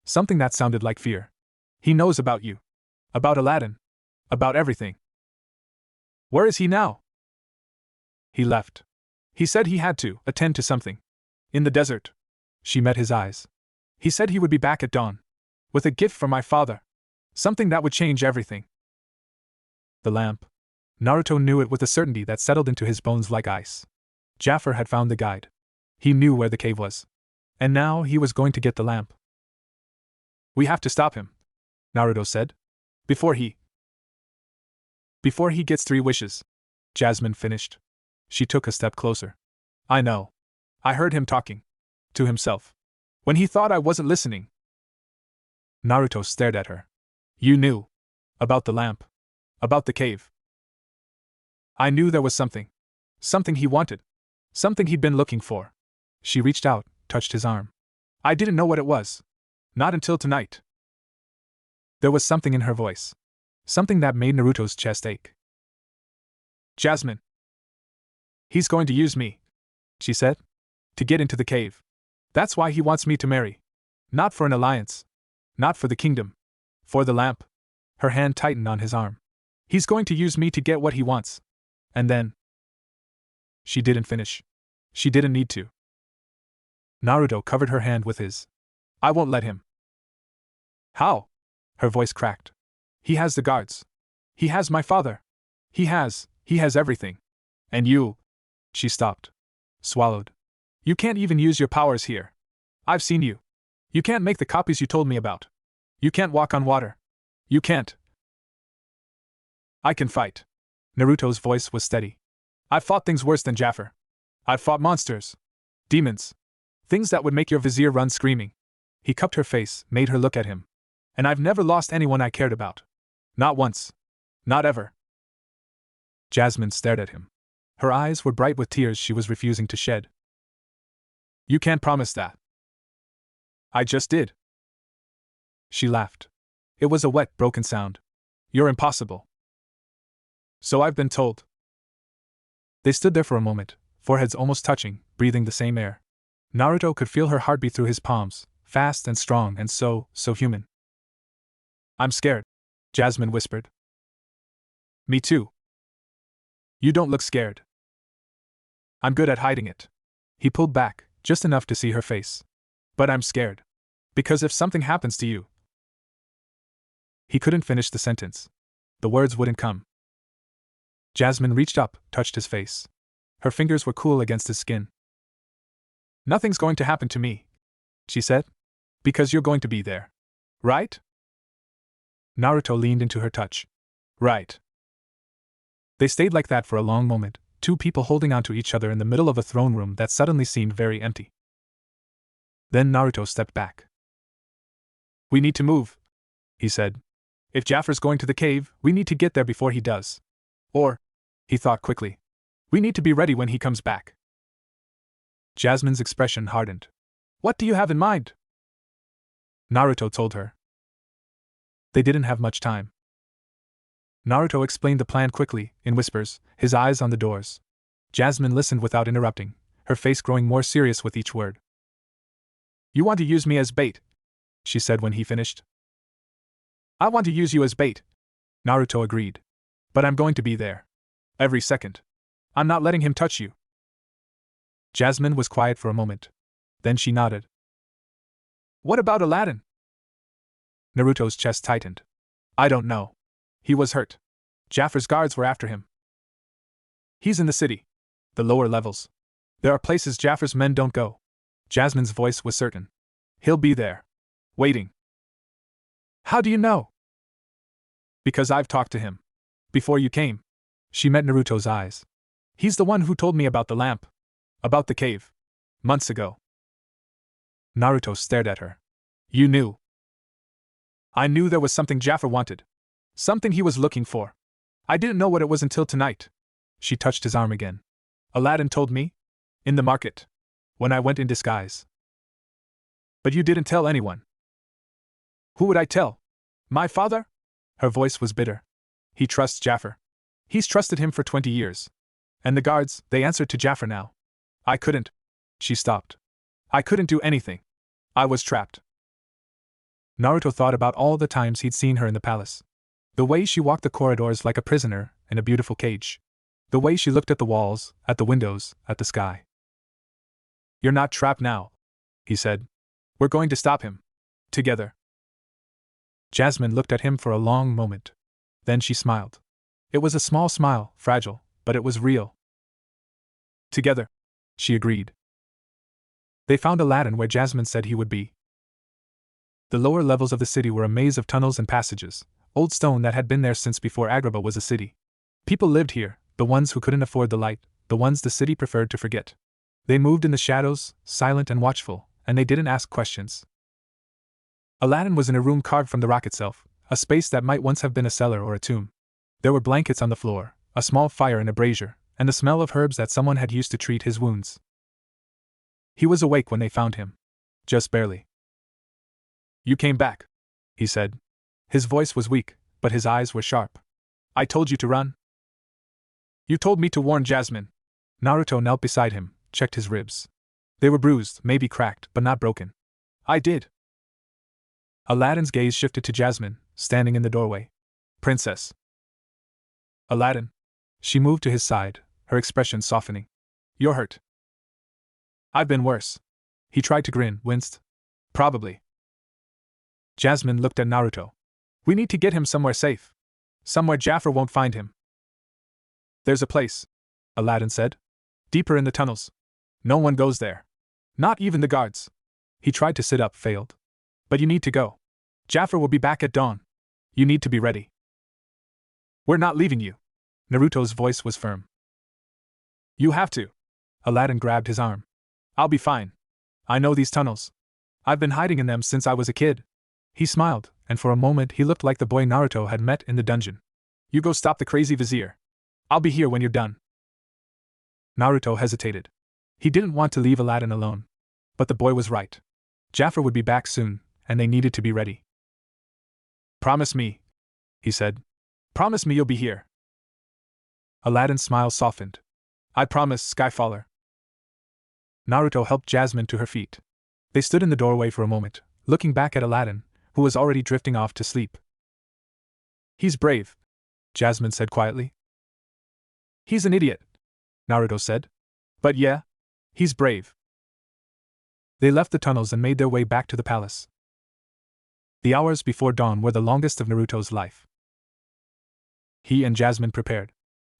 Something that sounded like fear. "He knows about you. About Aladdin. About everything." "Where is he now?" "He left. He said he had to attend to something. In the desert." She met his eyes. "He said he would be back at dawn. With a gift for my father. Something that would change everything." The lamp. Naruto knew it with a certainty that settled into his bones like ice. Jaffer had found the guide. He knew where the cave was. And now he was going to get the lamp. "We have to stop him," Naruto said. Before he gets 3 wishes," Jasmine finished. She took a step closer. "I know. I heard him talking. To himself. When he thought I wasn't listening." Naruto stared at her. "You knew. About the lamp. About the cave." "I knew there was something. Something he wanted. Something he'd been looking for." She reached out, touched his arm. "I didn't know what it was. Not until tonight." There was something in her voice. Something that made Naruto's chest ache. "Jasmine. He's going to use me," she said. "To get into the cave. That's why he wants me to marry. Not for an alliance. Not for the kingdom. For the lamp." Her hand tightened on his arm. "He's going to use me to get what he wants. And then." She didn't finish. She didn't need to. Naruto covered her hand with his. "I won't let him." "How?" Her voice cracked. "He has the guards. He has my father. He has everything. And you." She stopped. Swallowed. "You can't even use your powers here. I've seen you. You can't make the copies you told me about. You can't walk on water. You can't." "I can fight." Naruto's voice was steady. "I've fought things worse than Jaffer. I've fought monsters. Demons. Things that would make your vizier run screaming." He cupped her face, made her look at him. "And I've never lost anyone I cared about. Not once. Not ever." Jasmine stared at him. Her eyes were bright with tears she was refusing to shed. "You can't promise that." "I just did." She laughed. It was a wet, broken sound. "You're impossible." "So I've been told." They stood there for a moment, foreheads almost touching, breathing the same air. Naruto could feel her heartbeat through his palms, fast and strong and so human. "I'm scared," Jasmine whispered. "Me too." "You don't look scared." "I'm good at hiding it." He pulled back, just enough to see her face. "But I'm scared. Because if something happens to you." He couldn't finish the sentence. The words wouldn't come. Jasmine reached up, touched his face. Her fingers were cool against his skin. "Nothing's going to happen to me," she said. "Because you're going to be there. Right?" Naruto leaned into her touch. "Right." They stayed like that for a long moment, 2 people holding onto each other in the middle of a throne room that suddenly seemed very empty. Then Naruto stepped back. "We need to move," he said. "If Jaffer's going to the cave, we need to get there before he does. Or," he thought quickly, "we need to be ready when he comes back." Jasmine's expression hardened. "What do you have in mind?" Naruto told her. They didn't have much time. Naruto explained the plan quickly, in whispers, his eyes on the doors. Jasmine listened without interrupting, her face growing more serious with each word. "You want to use me as bait," she said when he finished. "I want to use you as bait," Naruto agreed. "But I'm going to be there. Every second. I'm not letting him touch you." Jasmine was quiet for a moment. Then she nodded. "What about Aladdin?" Naruto's chest tightened. "I don't know. He was hurt. Jaffer's guards were after him. He's in the city. The lower levels. There are places Jaffer's men don't go." Jasmine's voice was certain. "He'll be there. Waiting." "How do you know?" "Because I've talked to him. Before you came." She met Naruto's eyes. "He's the one who told me about the lamp. About the cave. Months ago." Naruto stared at her. "You knew." "I knew there was something Jaffer wanted. Something he was looking for. I didn't know what it was until tonight." She touched his arm again. Aladdin told me? In the market. When I went in disguise. But you didn't tell anyone. Who would I tell? My father? Her voice was bitter. He trusts Jaffer. He's trusted him for 20 years. And the guards, they answered to Jaffer now. I couldn't. She stopped. I couldn't do anything. I was trapped. Naruto thought about all the times he'd seen her in the palace. The way she walked the corridors like a prisoner in a beautiful cage. The way she looked at the walls, at the windows, at the sky. You're not trapped now, he said. We're going to stop him. Together. Jasmine looked at him for a long moment. Then she smiled. It was a small smile, fragile, but it was real. Together, she agreed. They found Aladdin where Jasmine said he would be. The lower levels of the city were a maze of tunnels and passages, old stone that had been there since before Agrabah was a city. People lived here, the ones who couldn't afford the light, the ones the city preferred to forget. They moved in the shadows, silent and watchful, and they didn't ask questions. Aladdin was in a room carved from the rock itself, a space that might once have been a cellar or a tomb. There were blankets on the floor, a small fire in a brazier, and the smell of herbs that someone had used to treat his wounds. He was awake when they found him. Just barely. You came back, he said. His voice was weak, but his eyes were sharp. I told you to run. You told me to warn Jasmine. Naruto knelt beside him, checked his ribs. They were bruised, maybe cracked, but not broken. I did. Aladdin's gaze shifted to Jasmine, standing in the doorway. Princess. Aladdin. She moved to his side, her expression softening. You're hurt. I've been worse. He tried to grin, winced. Probably. Jasmine looked at Naruto. We need to get him somewhere safe. Somewhere Jaffer won't find him. There's a place, Aladdin said. Deeper in the tunnels. No one goes there. Not even the guards. He tried to sit up, failed. But you need to go. Jaffer will be back at dawn. You need to be ready. We're not leaving you. Naruto's voice was firm. You have to. Aladdin grabbed his arm. I'll be fine. I know these tunnels. I've been hiding in them since I was a kid. He smiled, and for a moment he looked like the boy Naruto had met in the dungeon. You go stop the crazy vizier. I'll be here when you're done. Naruto hesitated. He didn't want to leave Aladdin alone. But the boy was right. Jaffer would be back soon, and they needed to be ready. Promise me, he said. Promise me you'll be here. Aladdin's smile softened. I promise, Skyfaller. Naruto helped Jasmine to her feet. They stood in the doorway for a moment, looking back at Aladdin, who was already drifting off to sleep. He's brave, Jasmine said quietly. He's an idiot, Naruto said. But yeah, he's brave. They left the tunnels and made their way back to the palace. The hours before dawn were the longest of Naruto's life. He and Jasmine prepared.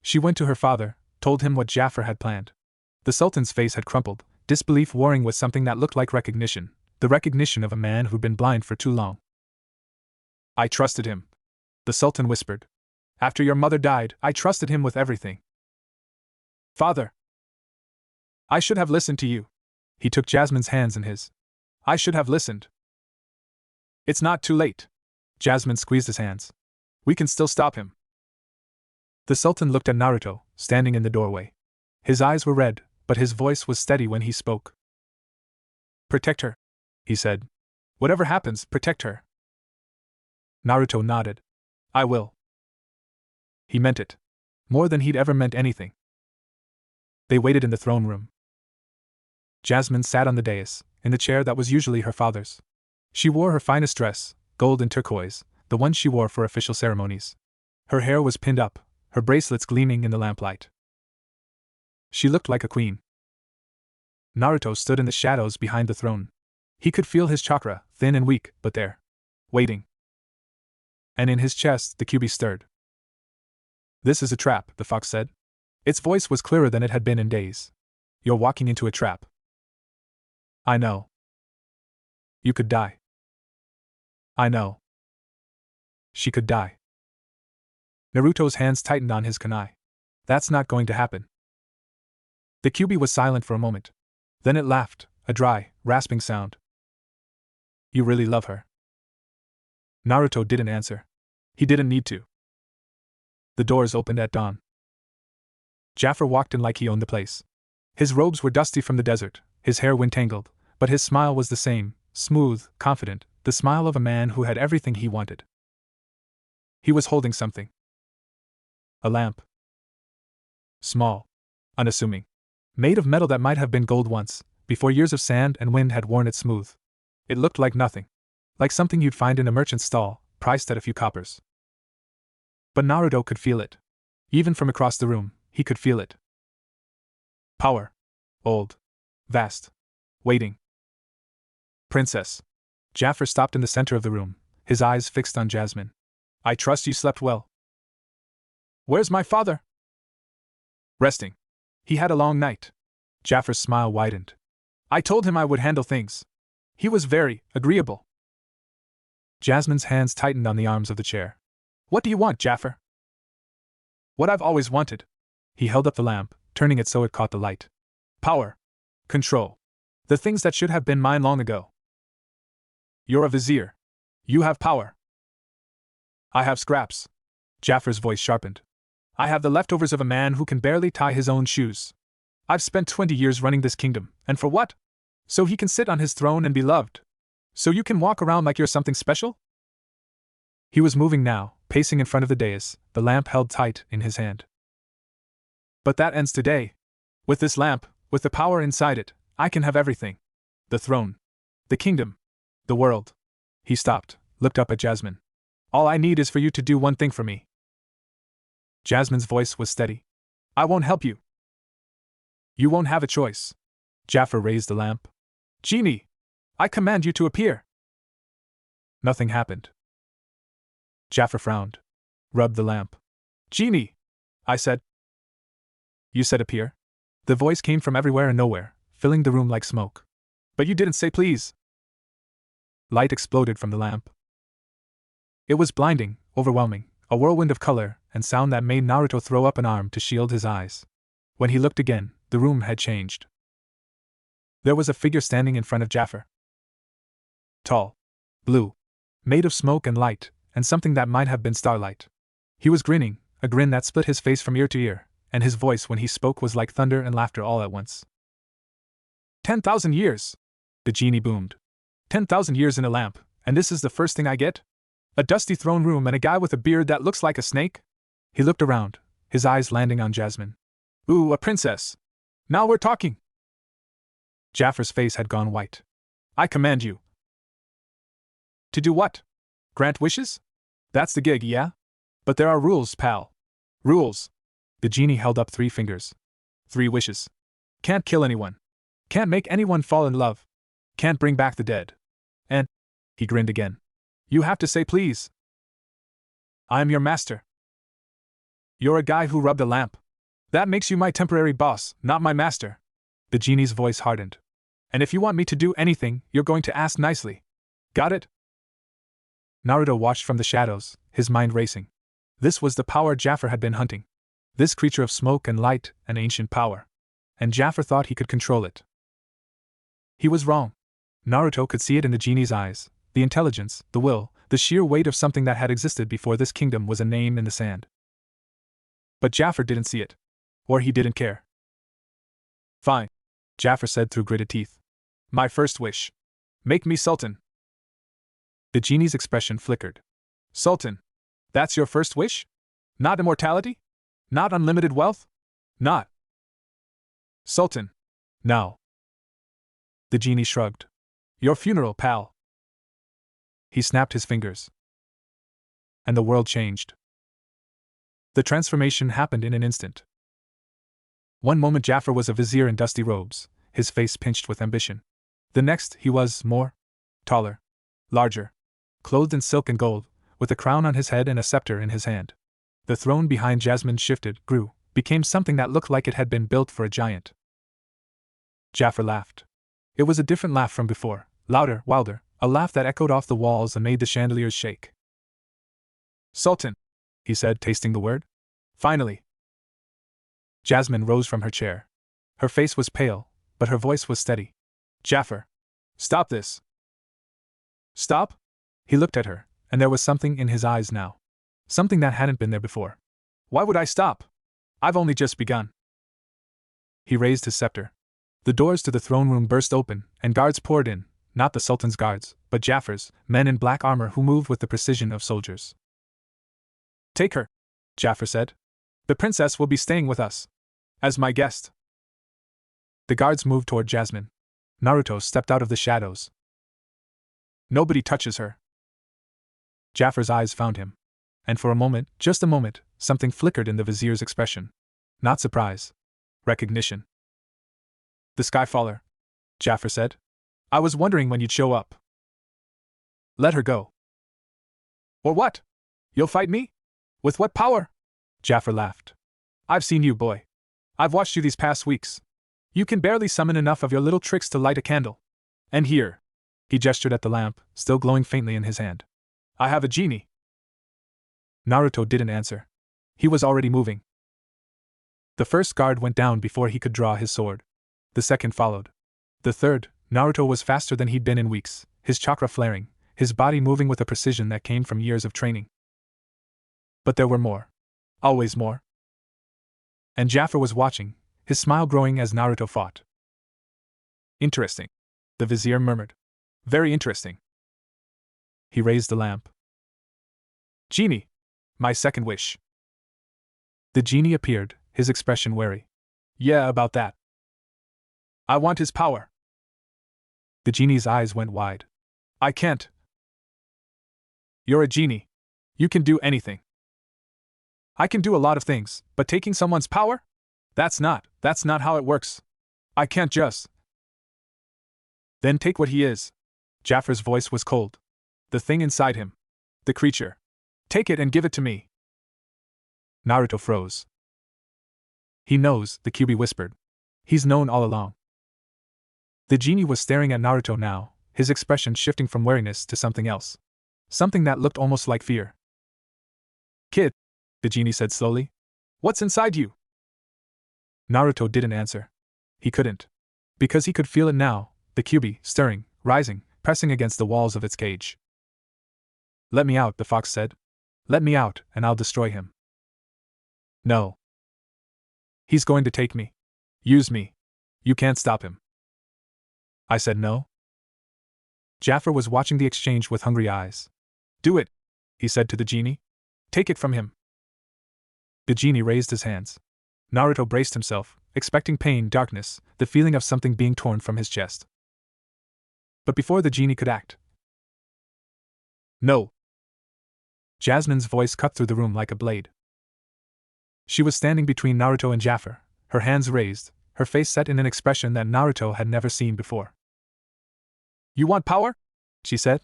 She went to her father, told him what Jaffer had planned. The Sultan's face had crumpled, disbelief warring with something that looked like recognition, the recognition of a man who'd been blind for too long. I trusted him, the Sultan whispered. After your mother died, I trusted him with everything. Father. I should have listened to you. He took Jasmine's hands in his. I should have listened. It's not too late. Jasmine squeezed his hands. We can still stop him. The Sultan looked at Naruto, standing in the doorway. His eyes were red, but his voice was steady when he spoke. Protect her, he said. Whatever happens, protect her. Naruto nodded. I will. He meant it. More than he'd ever meant anything. They waited in the throne room. Jasmine sat on the dais, in the chair that was usually her father's. She wore her finest dress, gold and turquoise, the one she wore for official ceremonies. Her hair was pinned up, her bracelets gleaming in the lamplight. She looked like a queen. Naruto stood in the shadows behind the throne. He could feel his chakra, thin and weak, but there. Waiting. And in his chest, the Kyuubi stirred. This is a trap, the fox said. Its voice was clearer than it had been in days. You're walking into a trap. I know. You could die. I know. She could die. Naruto's hands tightened on his kunai. That's not going to happen. The Kyuubi was silent for a moment. Then it laughed, a dry, rasping sound. You really love her. Naruto didn't answer. He didn't need to. The doors opened at dawn. Jaffer walked in like he owned the place. His robes were dusty from the desert, his hair wind-tangled, but his smile was the same, smooth, confident, the smile of a man who had everything he wanted. He was holding something. A lamp. Small. Unassuming. Made of metal that might have been gold once, before years of sand and wind had worn it smooth. It looked like nothing. Like something you'd find in a merchant's stall, priced at a few coppers. But Naruto could feel it. Even from across the room, he could feel it. Power. Old. Vast. Waiting. Princess. Jaffer stopped in the center of the room, his eyes fixed on Jasmine. I trust you slept well. Where's my father? Resting. He had a long night. Jaffer's smile widened. I told him I would handle things. He was very agreeable. Jasmine's hands tightened on the arms of the chair. What do you want, Jaffer? What I've always wanted. He held up the lamp, turning it so it caught the light. Power. Control. The things that should have been mine long ago. You're a vizier. You have power. I have scraps. Jaffer's voice sharpened. I have the leftovers of a man who can barely tie his own shoes. I've spent 20 years running this kingdom, and for what? So he can sit on his throne and be loved. So you can walk around like you're something special? He was moving now, pacing in front of the dais, the lamp held tight in his hand. But that ends today. With this lamp, with the power inside it, I can have everything. The throne. The kingdom. The world. He stopped, looked up at Jasmine. All I need is for you to do one thing for me. Jasmine's voice was steady. I won't help you. You won't have a choice. Jaffer raised the lamp. Genie! I command you to appear. Nothing happened. Jaffer frowned. Rubbed the lamp. Genie! I said. You said appear? The voice came from everywhere and nowhere, filling the room like smoke. But you didn't say please. Light exploded from the lamp. It was blinding, overwhelming, a whirlwind of color and sound that made Naruto throw up an arm to shield his eyes. When he looked again, the room had changed. There was a figure standing in front of Jaffer. Tall. Blue. Made of smoke and light, and something that might have been starlight. He was grinning, a grin that split his face from ear to ear, and his voice when he spoke was like thunder and laughter all at once. 10,000 years! The genie boomed. 10,000 years in a lamp, and this is the first thing I get? A dusty throne room and a guy with a beard that looks like a snake? He looked around, his eyes landing on Jasmine. Ooh, a princess! Now we're talking! Jaffer's face had gone white. I command you. To do what? Grant wishes? That's the gig, yeah? But there are rules, pal. Rules. The genie held up 3 fingers. 3 wishes. Can't kill anyone. Can't make anyone fall in love. Can't bring back the dead. And, he grinned again. You have to say please. I am your master. You're a guy who rubbed a lamp. That makes you my temporary boss, not my master. The genie's voice hardened. And if you want me to do anything, you're going to ask nicely. Got it? Naruto watched from the shadows, his mind racing. This was the power Jaffer had been hunting. This creature of smoke and light, an ancient power. And Jaffer thought he could control it. He was wrong. Naruto could see it in the genie's eyes, the intelligence, the will, the sheer weight of something that had existed before this kingdom was a name in the sand. But Jaffer didn't see it. Or he didn't care. Fine, Jaffer said through gritted teeth. My first wish. Make me Sultan. The genie's expression flickered. Sultan? That's your first wish? Not immortality? Not unlimited wealth? Not Sultan. Now. The genie shrugged. Your funeral, pal. He snapped his fingers. And the world changed. The transformation happened in an instant. One moment Jaffer was a vizier in dusty robes, his face pinched with ambition. The next he was more taller, larger, clothed in silk and gold, with a crown on his head and a scepter in his hand. The throne behind Jasmine shifted, grew, became something that looked like it had been built for a giant. Jaffer laughed. It was a different laugh from before, louder, wilder, a laugh that echoed off the walls and made the chandeliers shake. Sultan, he said, tasting the word. Finally. Jasmine rose from her chair. Her face was pale, but her voice was steady. Jaffer. Stop this. Stop? He looked at her, and there was something in his eyes now. Something that hadn't been there before. Why would I stop? I've only just begun. He raised his scepter. The doors to the throne room burst open, and guards poured in, not the Sultan's guards, but Jaffer's, men in black armor who moved with the precision of soldiers. Take her, Jaffer said. The princess will be staying with us. As my guest. The guards moved toward Jasmine. Naruto stepped out of the shadows. Nobody touches her. Jaffer's eyes found him. And for a moment, just a moment, something flickered in the vizier's expression. Not surprise. Recognition. The Skyfaller, Jaffer said. I was wondering when you'd show up. Let her go. Or what? You'll fight me? With what power? Jaffer laughed. I've seen you, boy. I've watched you these past weeks. You can barely summon enough of your little tricks to light a candle. And here. He gestured at the lamp, still glowing faintly in his hand. I have a genie. Naruto didn't answer. He was already moving. The first guard went down before he could draw his sword. The second followed. The third, Naruto was faster than he'd been in weeks, his chakra flaring, his body moving with a precision that came from years of training. But there were more. Always more. And Jaffer was watching, his smile growing as Naruto fought. Interesting. The vizier murmured. Very interesting. He raised the lamp. Genie! My second wish. The genie appeared, his expression wary. Yeah, about that. I want his power. The genie's eyes went wide. I can't. You're a genie. You can do anything. I can do a lot of things, but taking someone's power? That's not how it works. I can't just. Then take what he is. Jaffer's voice was cold. The thing inside him. The creature. Take it and give it to me. Naruto froze. He knows, the Kyuubi whispered. He's known all along. The genie was staring at Naruto now, his expression shifting from wariness to something else. Something that looked almost like fear. Kid, the genie said slowly. What's inside you? Naruto didn't answer. He couldn't. Because he could feel it now, the Kyuubi, stirring, rising, pressing against the walls of its cage. Let me out, the fox said. Let me out, and I'll destroy him. No. He's going to take me. Use me. You can't stop him. I said no. Jaffer was watching the exchange with hungry eyes. Do it, he said to the genie. Take it from him. The genie raised his hands. Naruto braced himself, expecting pain, darkness, the feeling of something being torn from his chest. But before the genie could act. No. Jasmine's voice cut through the room like a blade. She was standing between Naruto and Jaffer, her hands raised, her face set in an expression that Naruto had never seen before. You want power? She said.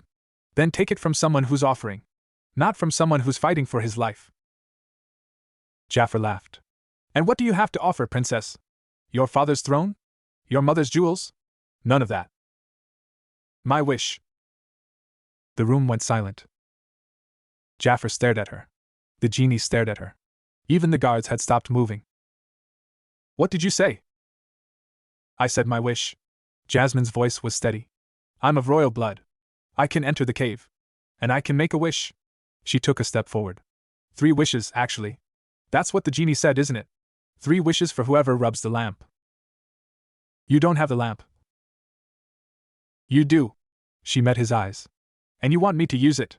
Then take it from someone who's offering. Not from someone who's fighting for his life. Jaffer laughed. And what do you have to offer, princess? Your father's throne? Your mother's jewels? None of that. My wish. The room went silent. Jaffer stared at her. The genie stared at her. Even the guards had stopped moving. What did you say? I said my wish. Jasmine's voice was steady. I'm of royal blood. I can enter the cave. And I can make a wish. She took a step forward. 3 wishes, actually. That's what the genie said, isn't it? 3 wishes for whoever rubs the lamp. You don't have the lamp. You do. She met his eyes. And you want me to use it.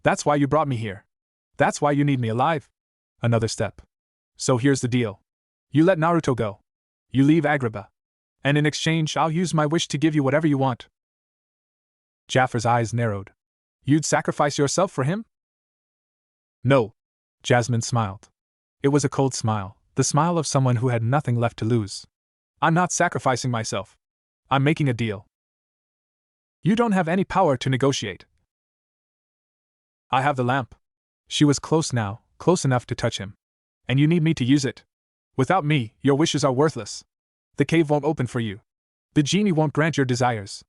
That's why you brought me here. That's why you need me alive. Another step. So here's the deal. You let Naruto go. You leave Agrabah. And in exchange, I'll use my wish to give you whatever you want. Jaffer's eyes narrowed. You'd sacrifice yourself for him? No. Jasmine smiled. It was a cold smile, the smile of someone who had nothing left to lose. I'm not sacrificing myself. I'm making a deal. You don't have any power to negotiate. I have the lamp. She was close now, close enough to touch him. And you need me to use it. Without me, your wishes are worthless. The cave won't open for you. The genie won't grant your desires.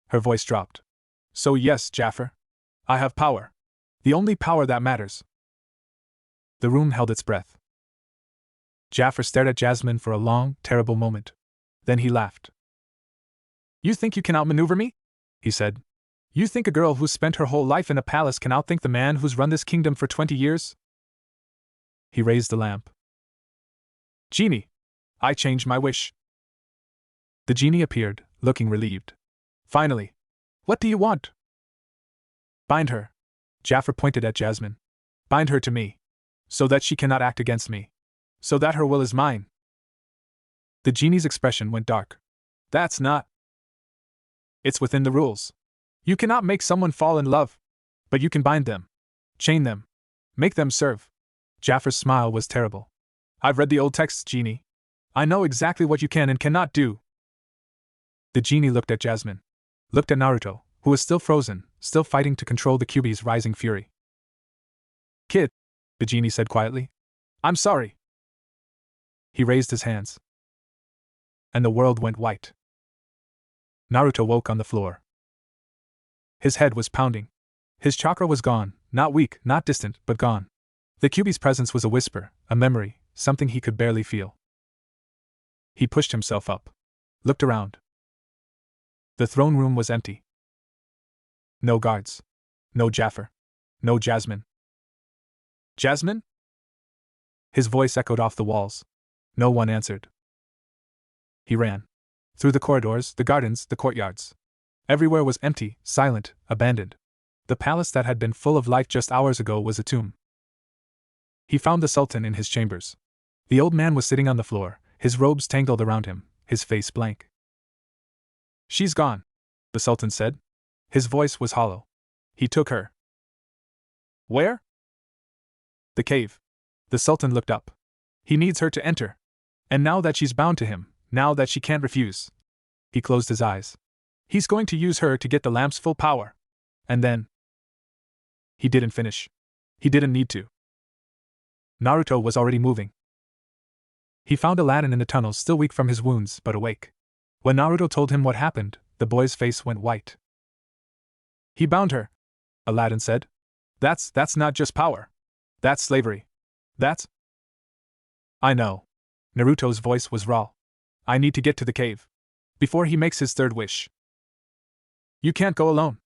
Her voice dropped. So yes, Jaffer. I have power. The only power that matters. The room held its breath. Jaffer stared at Jasmine for a long, terrible moment. Then he laughed. You think you can outmaneuver me? He said. You think a girl who's spent her whole life in a palace can outthink the man who's run this kingdom for 20 years? He raised the lamp. Genie, I changed my wish. The genie appeared, looking relieved. Finally. What do you want? Bind her. Jaffer pointed at Jasmine. Bind her to me. So that she cannot act against me. So that her will is mine. The genie's expression went dark. That's not. It's within the rules. You cannot make someone fall in love. But you can bind them. Chain them. Make them serve. Jaffer's smile was terrible. I've read the old texts, genie. I know exactly what you can and cannot do. The genie looked at Jasmine. Looked at Naruto, who was still frozen, still fighting to control the Kyuubi's rising fury. Kid, the genie said quietly. I'm sorry. He raised his hands. And the world went white. Naruto woke on the floor. His head was pounding. His chakra was gone, not weak, not distant, but gone. The Kyuubi's presence was a whisper, a memory, something he could barely feel. He pushed himself up. Looked around. The throne room was empty. No guards. No Jaffer. No Jasmine. Jasmine? His voice echoed off the walls. No one answered. He ran. Through the corridors, the gardens, the courtyards. Everywhere was empty, silent, abandoned. The palace that had been full of life just hours ago was a tomb. He found the Sultan in his chambers. The old man was sitting on the floor, his robes tangled around him, his face blank. She's gone, the Sultan said. His voice was hollow. He took her. Where? The cave. The Sultan looked up. He needs her to enter. And now that she's bound to him, now that she can't refuse. He closed his eyes. He's going to use her to get the lamp's full power. And then. He didn't finish. He didn't need to. Naruto was already moving. He found Aladdin in the tunnels, still weak from his wounds, but awake. When Naruto told him what happened, the boy's face went white. He bound her, Aladdin said. That's not just power. That's slavery. That's. I know. Naruto's voice was raw. I need to get to the cave. Before he makes his third wish. You can't go alone.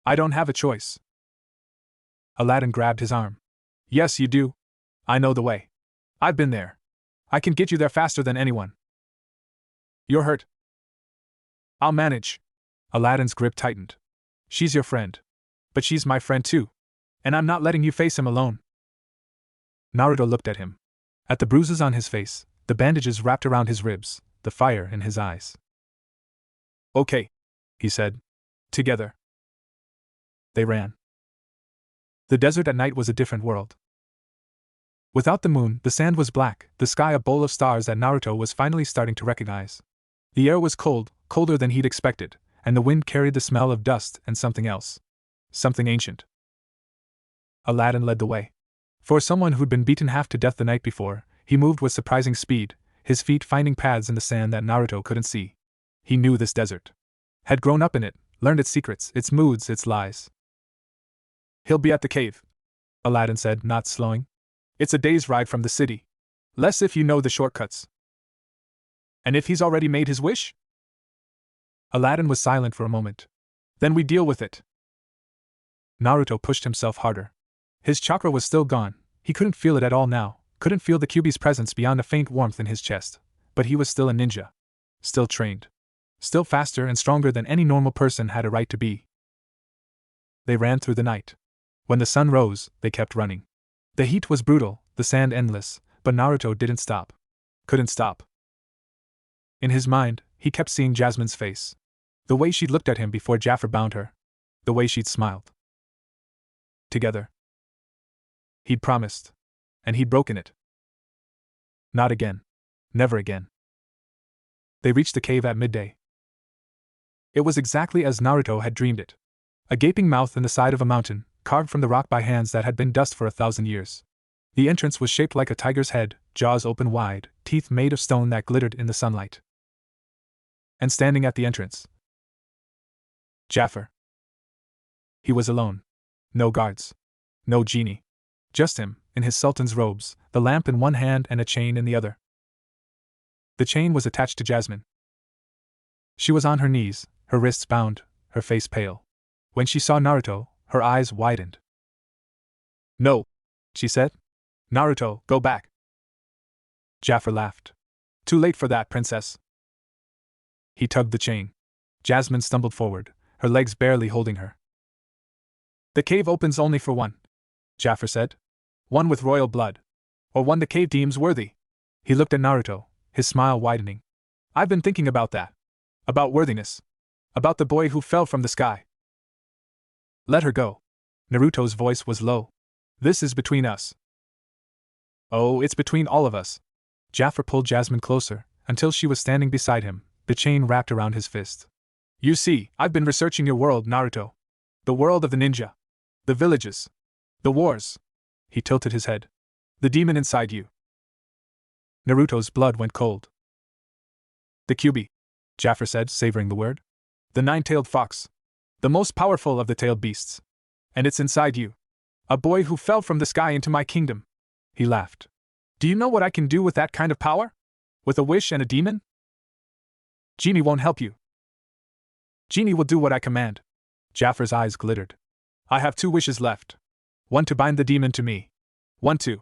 I don't have a choice. Aladdin grabbed his arm. Yes, you do. I know the way. I've been there. I can get you there faster than anyone. You're hurt. I'll manage. Aladdin's grip tightened. She's your friend. But she's my friend too. And I'm not letting you face him alone. Naruto looked at him. At the bruises on his face, the bandages wrapped around his ribs, the fire in his eyes. Okay, he said. Together. They ran. The desert at night was a different world. Without the moon, the sand was black, the sky a bowl of stars that Naruto was finally starting to recognize. The air was cold, colder than he'd expected, and the wind carried the smell of dust and something else. Something ancient. Aladdin led the way. For someone who'd been beaten half to death the night before, he moved with surprising speed, his feet finding paths in the sand that Naruto couldn't see. He knew this desert. Had grown up in it, learned its secrets, its moods, its lies. He'll be at the cave, Aladdin said, not slowing. It's a day's ride from the city. Less if you know the shortcuts. And if he's already made his wish? Aladdin was silent for a moment. Then we deal with it. Naruto pushed himself harder. His chakra was still gone, he couldn't feel it at all now, couldn't feel the Kyuubi's presence beyond a faint warmth in his chest. But he was still a ninja. Still trained. Still faster and stronger than any normal person had a right to be. They ran through the night. When the sun rose, they kept running. The heat was brutal, the sand endless, but Naruto didn't stop. Couldn't stop. In his mind, he kept seeing Jasmine's face. The way she'd looked at him before Jaffer bound her. The way she'd smiled. Together. He'd promised. And he'd broken it. Not again. Never again. They reached the cave at midday. It was exactly as Naruto had dreamed it. A gaping mouth in the side of a mountain, carved from the rock by hands that had been dust for 1,000 years. The entrance was shaped like a tiger's head, jaws open wide, teeth made of stone that glittered in the sunlight. And standing at the entrance, Jaffer. He was alone. No guards. No genie. Just him, in his sultan's robes, the lamp in one hand and a chain in the other. The chain was attached to Jasmine. She was on her knees, her wrists bound, her face pale. When she saw Naruto, her eyes widened. No, she said. Naruto, go back. Jaffer laughed. Too late for that, princess. He tugged the chain. Jasmine stumbled forward, her legs barely holding her. The cave opens only for one, Jaffer said. One with royal blood. Or one the cave deems worthy. He looked at Naruto, his smile widening. I've been thinking about that. About worthiness. About the boy who fell from the sky. Let her go. Naruto's voice was low. This is between us. Oh, it's between all of us. Jaffer pulled Jasmine closer, until she was standing beside him, the chain wrapped around his fist. You see, I've been researching your world, Naruto. The world of the ninja. The villages. The wars. He tilted his head. The demon inside you. Naruto's blood went cold. The Kyuubi, Jaffer said, savoring the word. The nine-tailed fox. The most powerful of the tailed beasts. And it's inside you. A boy who fell from the sky into my kingdom. He laughed. Do you know what I can do with that kind of power? With a wish and a demon? Genie won't help you. Genie will do what I command. Jaffer's eyes glittered. I have 2 wishes left. One to bind the demon to me. One to...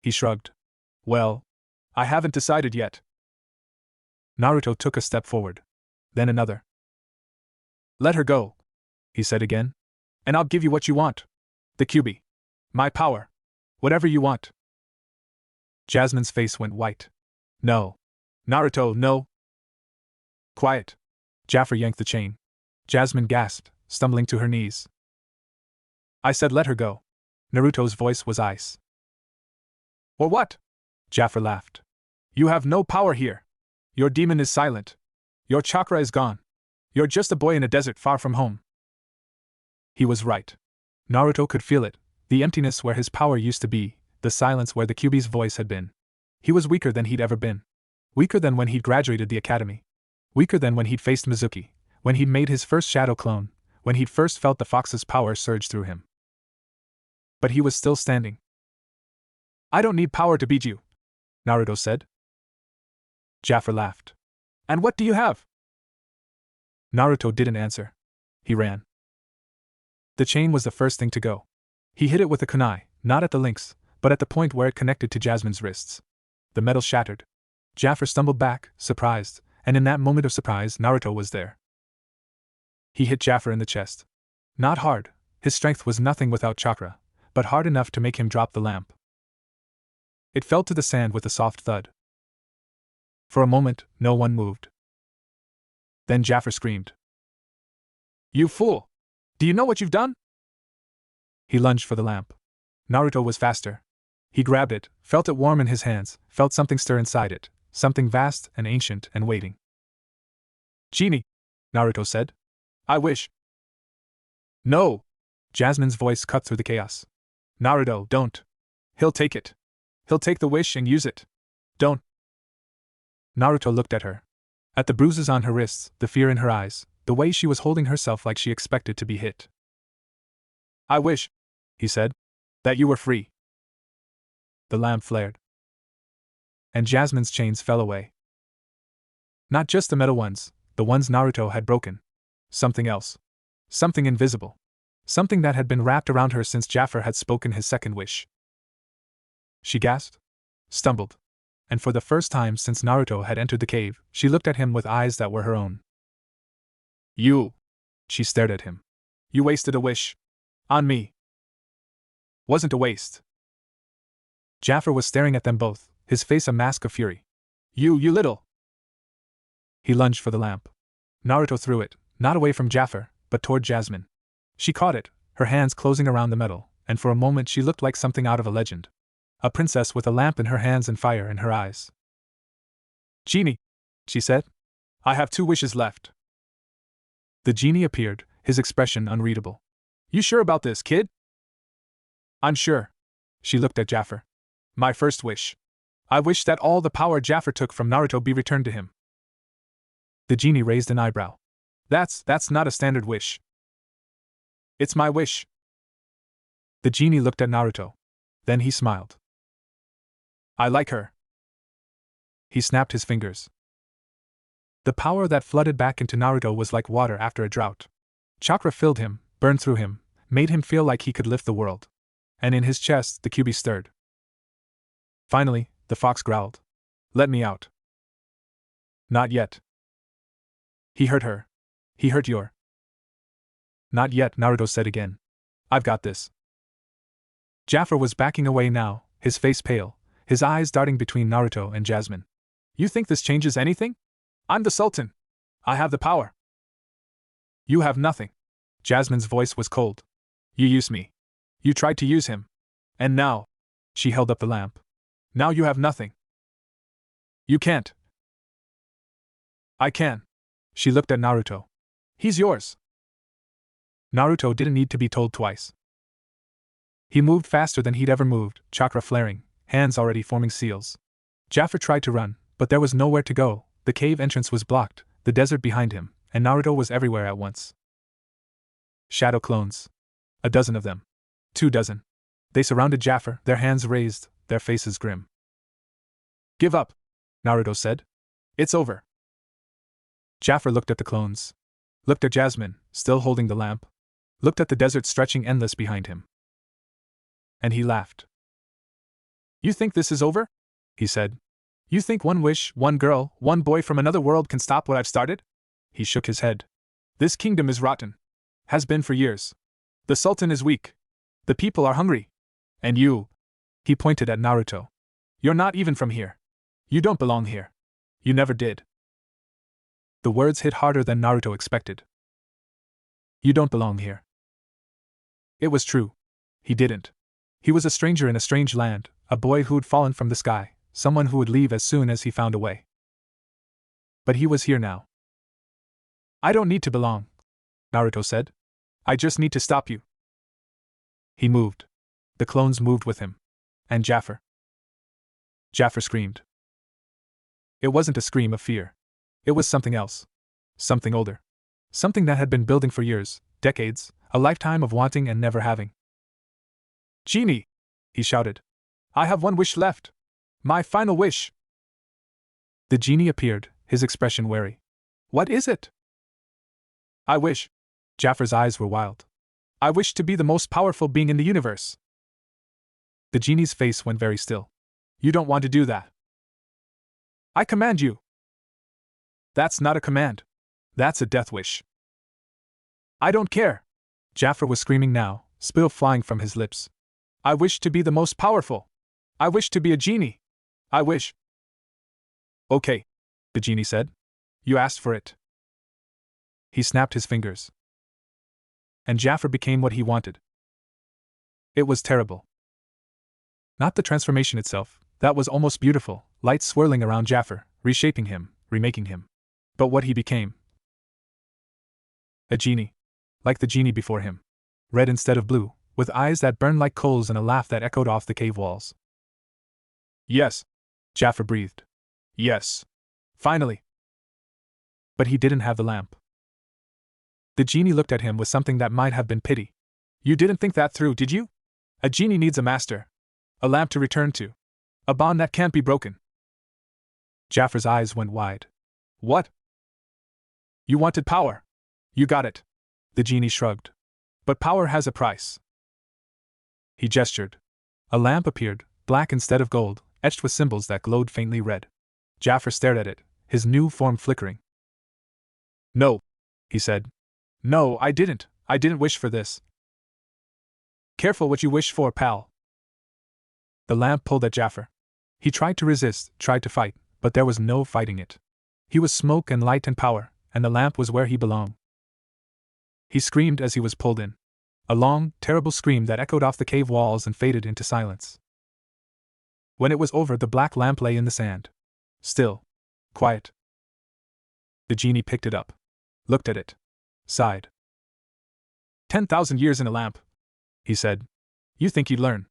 He shrugged. Well, I haven't decided yet. Naruto took a step forward. Then another. Let her go, he said again. And I'll give you what you want. The Kyuubi. My power. Whatever you want. Jasmine's face went white. No. Naruto, no. Quiet. Jaffer yanked the chain. Jasmine gasped, stumbling to her knees. I said let her go. Naruto's voice was ice. Or what? Jaffer laughed. You have no power here. Your demon is silent. Your chakra is gone. You're just a boy in a desert far from home. He was right. Naruto could feel it, the emptiness where his power used to be, the silence where the Kyuubi's voice had been. He was weaker than he'd ever been. Weaker than when he'd graduated the academy. Weaker than when he'd faced Mizuki, when he'd made his first shadow clone, when he'd first felt the fox's power surge through him. But he was still standing. I don't need power to beat you, Naruto said. Jaffer laughed. And what do you have? Naruto didn't answer. He ran. The chain was the first thing to go. He hit it with a kunai, not at the links, but at the point where it connected to Jasmine's wrists. The metal shattered. Jaffer stumbled back, surprised, and in that moment of surprise Naruto was there. He hit Jaffer in the chest. Not hard, his strength was nothing without chakra, but hard enough to make him drop the lamp. It fell to the sand with a soft thud. For a moment, no one moved. Then Jaffer screamed. You fool! Do you know what you've done? He lunged for the lamp. Naruto was faster. He grabbed it, felt it warm in his hands, felt something stir inside it, something vast and ancient and waiting. Genie, Naruto said. I wish. No! Jasmine's voice cut through the chaos. Naruto, don't. He'll take it. He'll take the wish and use it. Don't. Naruto looked at her. At the bruises on her wrists, the fear in her eyes, the way she was holding herself like she expected to be hit. I wish, he said, that you were free. The lamp flared. And Jasmine's chains fell away. Not just the metal ones, the ones Naruto had broken. Something else. Something invisible. Something that had been wrapped around her since Jaffer had spoken his second wish. She gasped, stumbled, and for the first time since Naruto had entered the cave, she looked at him with eyes that were her own. You! She stared at him. You wasted a wish. On me. Wasn't a waste. Jaffer was staring at them both, his face a mask of fury. You little! He lunged for the lamp. Naruto threw it, not away from Jaffer, but toward Jasmine. She caught it, her hands closing around the metal, and for a moment she looked like something out of a legend. A princess with a lamp in her hands and fire in her eyes. Genie, she said. I have 2 wishes left. The genie appeared, his expression unreadable. You sure about this, kid? I'm sure. She looked at Jaffer. My first wish. I wish that all the power Jaffer took from Naruto be returned to him. The genie raised an eyebrow. That's not a standard wish. It's my wish. The genie looked at Naruto. Then he smiled. I like her. He snapped his fingers. The power that flooded back into Naruto was like water after a drought. Chakra filled him, burned through him, made him feel like he could lift the world. And in his chest, the Kyuubi stirred. Finally, the fox growled. Let me out. Not yet. He hurt her. He hurt your. Not yet, Naruto said again. I've got this. Jaffer was backing away now, his face pale, his eyes darting between Naruto and Jasmine. You think this changes anything? I'm the Sultan. I have the power. You have nothing. Jasmine's voice was cold. You used me. You tried to use him. And now. She held up the lamp. Now you have nothing. You can't. I can. She looked at Naruto. He's yours. Naruto didn't need to be told twice. He moved faster than he'd ever moved, chakra flaring, hands already forming seals. Jaffer tried to run, but there was nowhere to go. The cave entrance was blocked, the desert behind him, and Naruto was everywhere at once. Shadow clones. 12 of them. 24. They surrounded Jaffer, their hands raised, their faces grim. Give up, Naruto said. It's over. Jaffer looked at the clones. Looked at Jasmine, still holding the lamp. Looked at the desert stretching endless behind him. And he laughed. You think this is over? He said. You think one wish, one girl, one boy from another world can stop what I've started? He shook his head. This kingdom is rotten. Has been for years. The Sultan is weak. The people are hungry. And you. He pointed at Naruto. You're not even from here. You don't belong here. You never did. The words hit harder than Naruto expected. You don't belong here. It was true. He didn't. He was a stranger in a strange land, a boy who'd fallen from the sky, someone who would leave as soon as he found a way. But he was here now. I don't need to belong, Naruto said. I just need to stop you. He moved. The clones moved with him. And Jaffer. Jaffer screamed. It wasn't a scream of fear. It was something else. Something older. Something that had been building for years, decades, a lifetime of wanting and never having. Genie! He shouted. I have one wish left. My final wish. The genie appeared, his expression wary. What is it? I wish. Jaffer's eyes were wild. I wish to be the most powerful being in the universe. The genie's face went very still. You don't want to do that. I command you. That's not a command. That's a death wish. I don't care. Jaffer was screaming now, spill flying from his lips. I wish to be the most powerful. I wish to be a genie. I wish. Okay, the genie said. You asked for it. He snapped his fingers. And Jaffer became what he wanted. It was terrible. Not the transformation itself, that was almost beautiful, light swirling around Jaffer, reshaping him, remaking him. But what he became. A genie. Like the genie before him. Red instead of blue, with eyes that burned like coals and a laugh that echoed off the cave walls. Yes. Jaffer breathed. Yes. Finally. But he didn't have the lamp. The genie looked at him with something that might have been pity. You didn't think that through, did you? A genie needs a master. A lamp to return to. A bond that can't be broken. Jaffer's eyes went wide. What? You wanted power. You got it. The genie shrugged. But power has a price. He gestured. A lamp appeared, black instead of gold, etched with symbols that glowed faintly red. Jaffer stared at it, his new form flickering. No, he said. No, I didn't wish for this. Careful what you wish for, pal. The lamp pulled at Jaffer. He tried to resist, tried to fight, but there was no fighting it. He was smoke and light and power, and the lamp was where he belonged. He screamed as he was pulled in. A long, terrible scream that echoed off the cave walls and faded into silence. When it was over, the black lamp lay in the sand. Still. Quiet. The genie picked it up. Looked at it. Sighed. 10,000 years in a lamp, he said. You think you'd learn?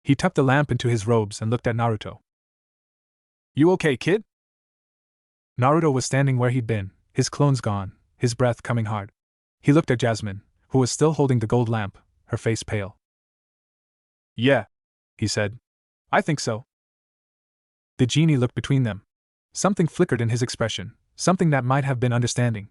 He tucked the lamp into his robes and looked at Naruto. You okay, kid? Naruto was standing where he'd been, his clones gone, his breath coming hard. He looked at Jasmine, who was still holding the gold lamp, her face pale. Yeah, he said. I think so. The genie looked between them. Something flickered in his expression, something that might have been understanding,